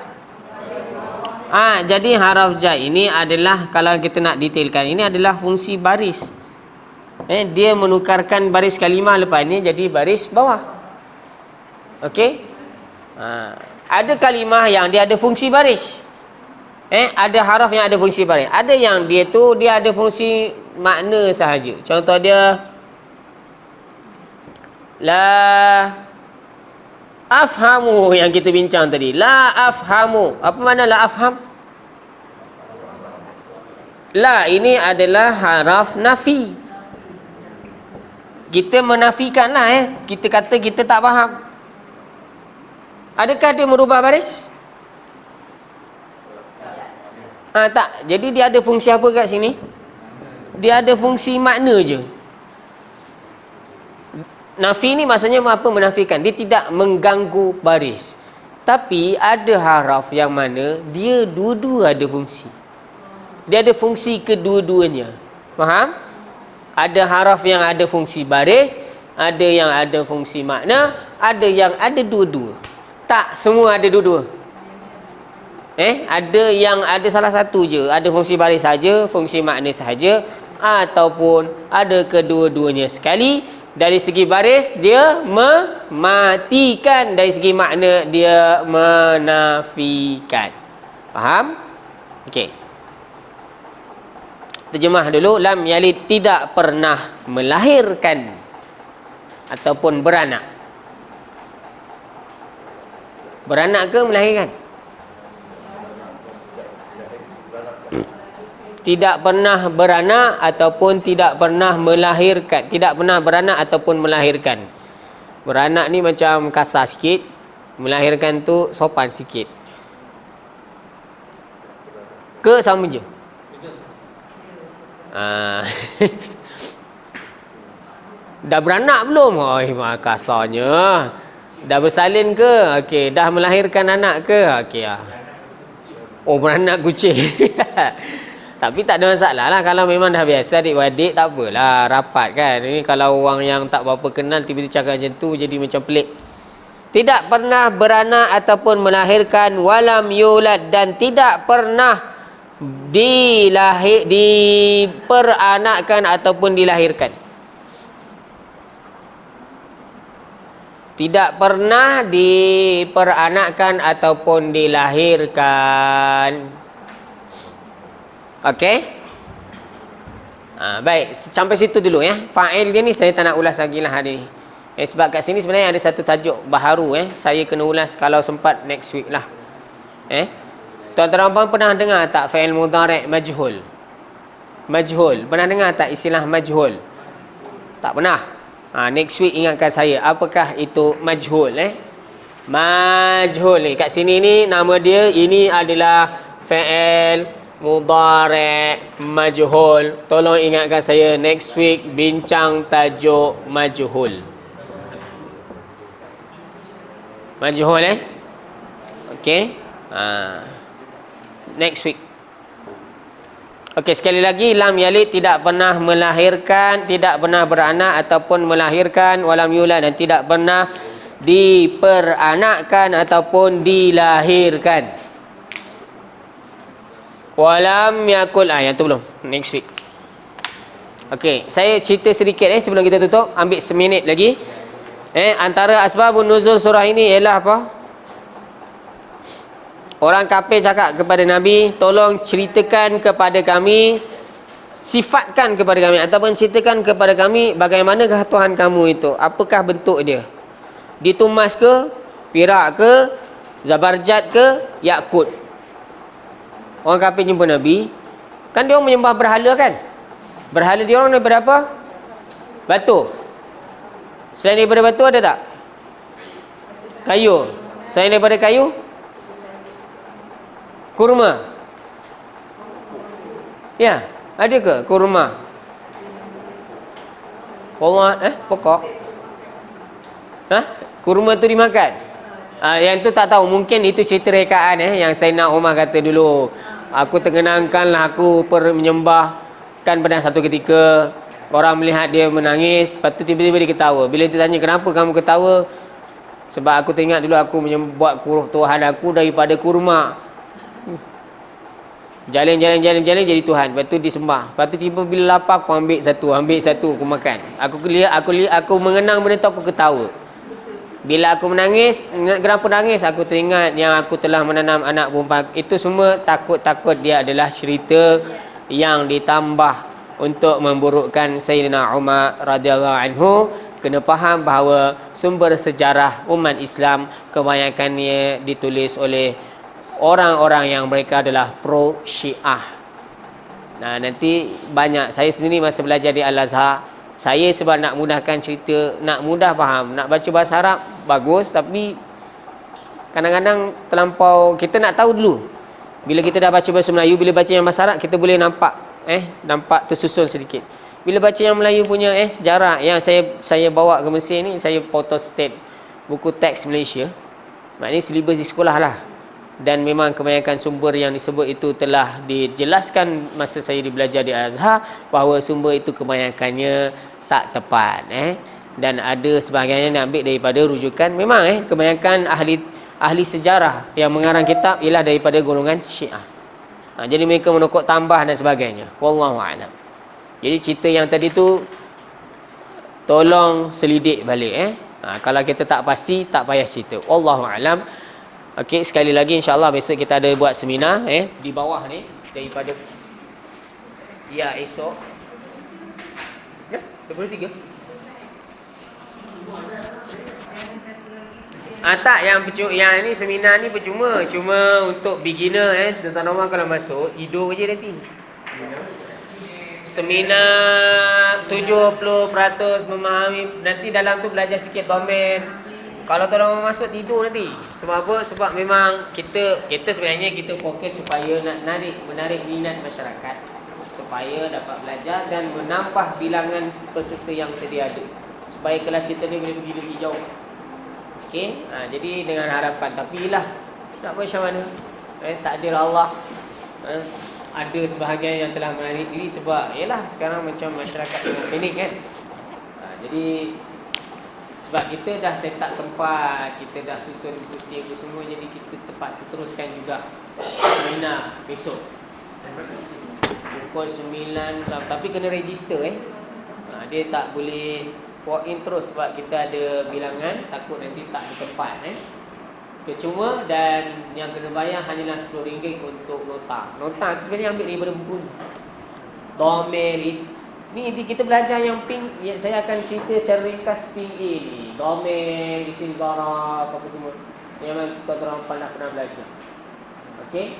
Jadi haraf jah ini adalah, kalau kita nak detailkan, ini adalah fungsi baris. Dia menukarkan baris kalimah lepas ni jadi baris bawah. Okey? Ada kalimah yang dia ada fungsi baris. Ada haraf yang ada fungsi baris. Ada yang dia ada fungsi makna sahaja. Contoh dia la afhamu yang kita bincang tadi. La afhamu. Apa makna la afham? La ini adalah haraf nafi. Kita menafikan lah. Kita kata kita tak faham. Adakah dia merubah baris? Tak. Jadi dia ada fungsi apa kat sini? Dia ada fungsi makna je. Nafi ni maksudnya apa? Menafikan. Dia tidak mengganggu baris. Tapi ada haraf yang mana dia dua-dua ada fungsi. Dia ada fungsi kedua-duanya. Faham? Ada haraf yang ada fungsi baris, ada yang ada fungsi makna, ada yang ada dua-dua. Tak semua ada dua-dua. Ada yang ada salah satu je, ada fungsi baris saja, fungsi makna sahaja, ataupun ada kedua-duanya sekali. Dari segi baris dia mematikan, dari segi makna dia menafikan. Faham? Okey. Terjemah dulu. Lam yalid, tidak pernah melahirkan ataupun beranak. Beranak ke melahirkan? Tidak pernah beranak ataupun tidak pernah melahirkan. Tidak pernah beranak ataupun melahirkan. Beranak ni macam kasar sikit, melahirkan tu sopan sikit. Ke sama je? Dah beranak belum? Kasarnya. Dah bersalin ke? Okey. Dah melahirkan anak ke? Okey. Beranak kucing. Tapi tak ada masalah lah. Kalau memang dah biasa adik-beradik, tak apalah. Rapat kan. Ini kalau orang yang tak berapa kenal tiba-tiba cakap macam tu, jadi macam pelik. Tidak pernah beranak ataupun melahirkan. Walam yulad, dan tidak pernah diperanakkan ataupun dilahirkan. Tidak pernah diperanakkan ataupun dilahirkan. Okey. Baik, sampai situ dulu ya. Fa'il dia ni saya tak nak ulas lagi lah hari ni. Sebab kat sini sebenarnya ada satu tajuk baharu saya kena ulas kalau sempat next week lah. Tuan-tuan pernah dengar tak fa'il mudhari' majhul? Majhul. Pernah dengar tak istilah majhul? Tak pernah. Next week ingatkan saya apakah itu majhul Majhul ni kat sini ni nama dia, ini adalah fa'il mudhari' majhul. Tolong ingatkan saya next week bincang tajuk majhul. Majhul okey. Next week. Okey, sekali lagi, lam yalid, tidak pernah melahirkan, tidak pernah beranak ataupun melahirkan, walam yulad, dan tidak pernah diperanakkan ataupun dilahirkan. Walam yakul, yang tu belum. Next week. Okey, saya cerita sedikit sebelum kita tutup, ambil seminit lagi. Antara asbabun nuzul surah ini ialah apa? Orang kafir cakap kepada Nabi, tolong ceritakan kepada kami, sifatkan kepada kami, ataupun ceritakan kepada kami bagaimanakah Tuhan kamu itu, apakah bentuk dia, ditumas ke, perak ke, zabarjat ke, yakut. Orang kafir jumpa Nabi, kan dia orang menyembah berhala kan? Berhala dia orang daripada apa? Batu. Selain daripada batu ada tak? Kayu. Selain daripada kayu? Kurma. Ya, ada ke kurma? Pokok. Kurma tu dimakan. Yang tu tak tahu, mungkin itu cerita rekaan yang Sayyidina Umar kata dulu. Aku terkenangkanlah aku menyembahkan pada satu ketika orang melihat dia menangis, lepas tu tiba-tiba dia ketawa. Bila dia tanya kenapa kamu ketawa? Sebab aku teringat dulu aku buat Tuhan aku daripada kurma. Jalan jadi Tuhan. Lepas tu disembah. Lepas tu tiba bila lapar aku ambil satu aku makan. Aku mengenang benda tu aku ketawa. Bila aku menangis, kenapa nangis? Aku teringat yang aku telah menanam anak perempuan. Itu semua takut-takut dia adalah cerita yang ditambah untuk memburukkan Sayyidina Umar radhiyallahu anhu. Kena faham bahawa sumber sejarah umat Islam kebanyakannya ditulis oleh orang-orang yang mereka adalah pro Syiah. Nanti banyak, saya sendiri masa belajar di Al-Azhar, saya sebab nak mudahkan cerita, nak mudah faham, nak baca bahasa Arab bagus, tapi kadang-kadang terlampau kita nak tahu dulu. Bila kita dah baca bahasa Melayu, bila baca yang bahasa Arab kita boleh nampak tersusun sedikit. Bila baca yang Melayu punya sejarah yang saya bawa ke Mesir ni, saya photostat buku teks Malaysia. Maknanya silibus di sekolah lah. Dan memang kebanyakan sumber yang disebut itu telah dijelaskan masa saya belajar di Al-Azhar, bahawa sumber itu kebanyakannya tak tepat. Dan ada sebagainya yang ambil daripada rujukan. Memang kebanyakan ahli sejarah yang mengarang kitab ialah daripada golongan Syiah. Jadi mereka menokok tambah dan sebagainya. Wallahu a'lam. Jadi cerita yang tadi tu tolong selidik balik. Kalau kita tak pasti, tak payah cerita. Wallahu a'lam. Okey, sekali lagi insya-Allah besok kita ada buat seminar di bawah ni daripada esok. 23. Tak, yang ini seminar ni percuma. Cuma untuk beginner tuan-tuan rumah kalau masuk tidur je nanti. Seminar 70% memahami, nanti dalam tu belajar sikit domain. Kalau tuan-tuan masuk tidur nanti. Sebab apa? Sebab memang kita sebenarnya kita fokus supaya nak menarik minat masyarakat, supaya dapat belajar dan menambah bilangan peserta yang sedia ada, supaya kelas kita ni boleh pergi lebih jauh. Okey, jadi dengan harapan, tapi lah nak buat macam mana? Takdir Allah. Ada sebahagian yang telah menarik diri sebab yalah sekarang macam masyarakat tengah panik kan. Jadi sebab kita dah set up tempat, kita dah susun kursi apa semua, jadi kita terpaksa teruskan juga seminar besok. Pukul 9, tapi kena register dia tak boleh walk in terus sebab kita ada bilangan, takut nanti tak ada tempat Percuma, dan yang kena bayar hanyalah RM10 untuk nota. Nota tu sebenarnya ambil daripada buku ni. Domain ni kita belajar yang ping, saya akan cerita secara ringkas ping A ni. Domain, isim zaraf, apa semua. Yang tuan-tuan pernah belajar. Okey?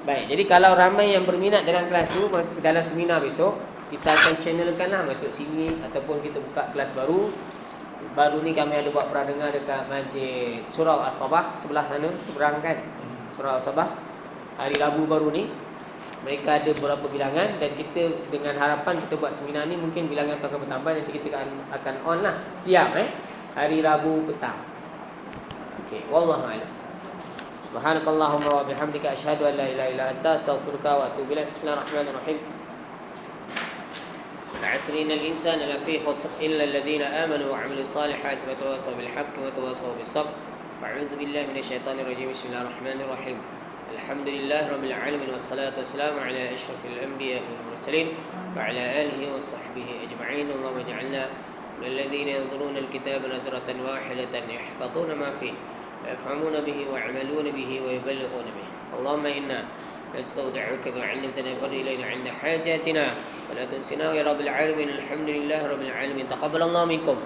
Baik, jadi kalau ramai yang berminat dalam kelas tu, dalam seminar besok, kita akan channelkan lah masuk sini ataupun kita buka kelas baru. Baru ni kami ada buat peradengar dekat Masjid Surau As-Sabah sebelah sana, seberang kan. Surau As-Sabah. Hari Rabu baru ni mereka ada beberapa bilangan, dan kita dengan harapan kita buat seminar ni mungkin bilangan tu akan bertambah. Nanti kita akan on lah siap hari Rabu petang. Okey, wallahu a'lam. Subhanakallahumma wa bihamdika asyhadu an la ilaha illa anta astaghfiruka wa atubu ilaik. Bismillahirrahmanirrahim. العصر إن الإنسان لفي خسر إلا الذين آمنوا وعملوا الصالحات وتواصوا بالحق وتواصوا بالصبر. أعوذ بالله من الشيطان الرجيم. بسم الله الرحمن الرحيم. الحمد لله رب العالمين والصلاة والسلام على أشرف الأنبياء والمرسلين وعلى آله وصحبه أجمعين. اللهم اجعلنا من الذين ينظرون الكتاب نظرة واحدة يحفظون ما فيه ويفهمون به ويعملون به ويبلغون به. اللهم إنا نستودعك ما علمتنا فرد إلينا عند حاجاتنا ولا تنسنا يا رب العالمين. الحمد لله رب العالمين. تقبل الله منكم.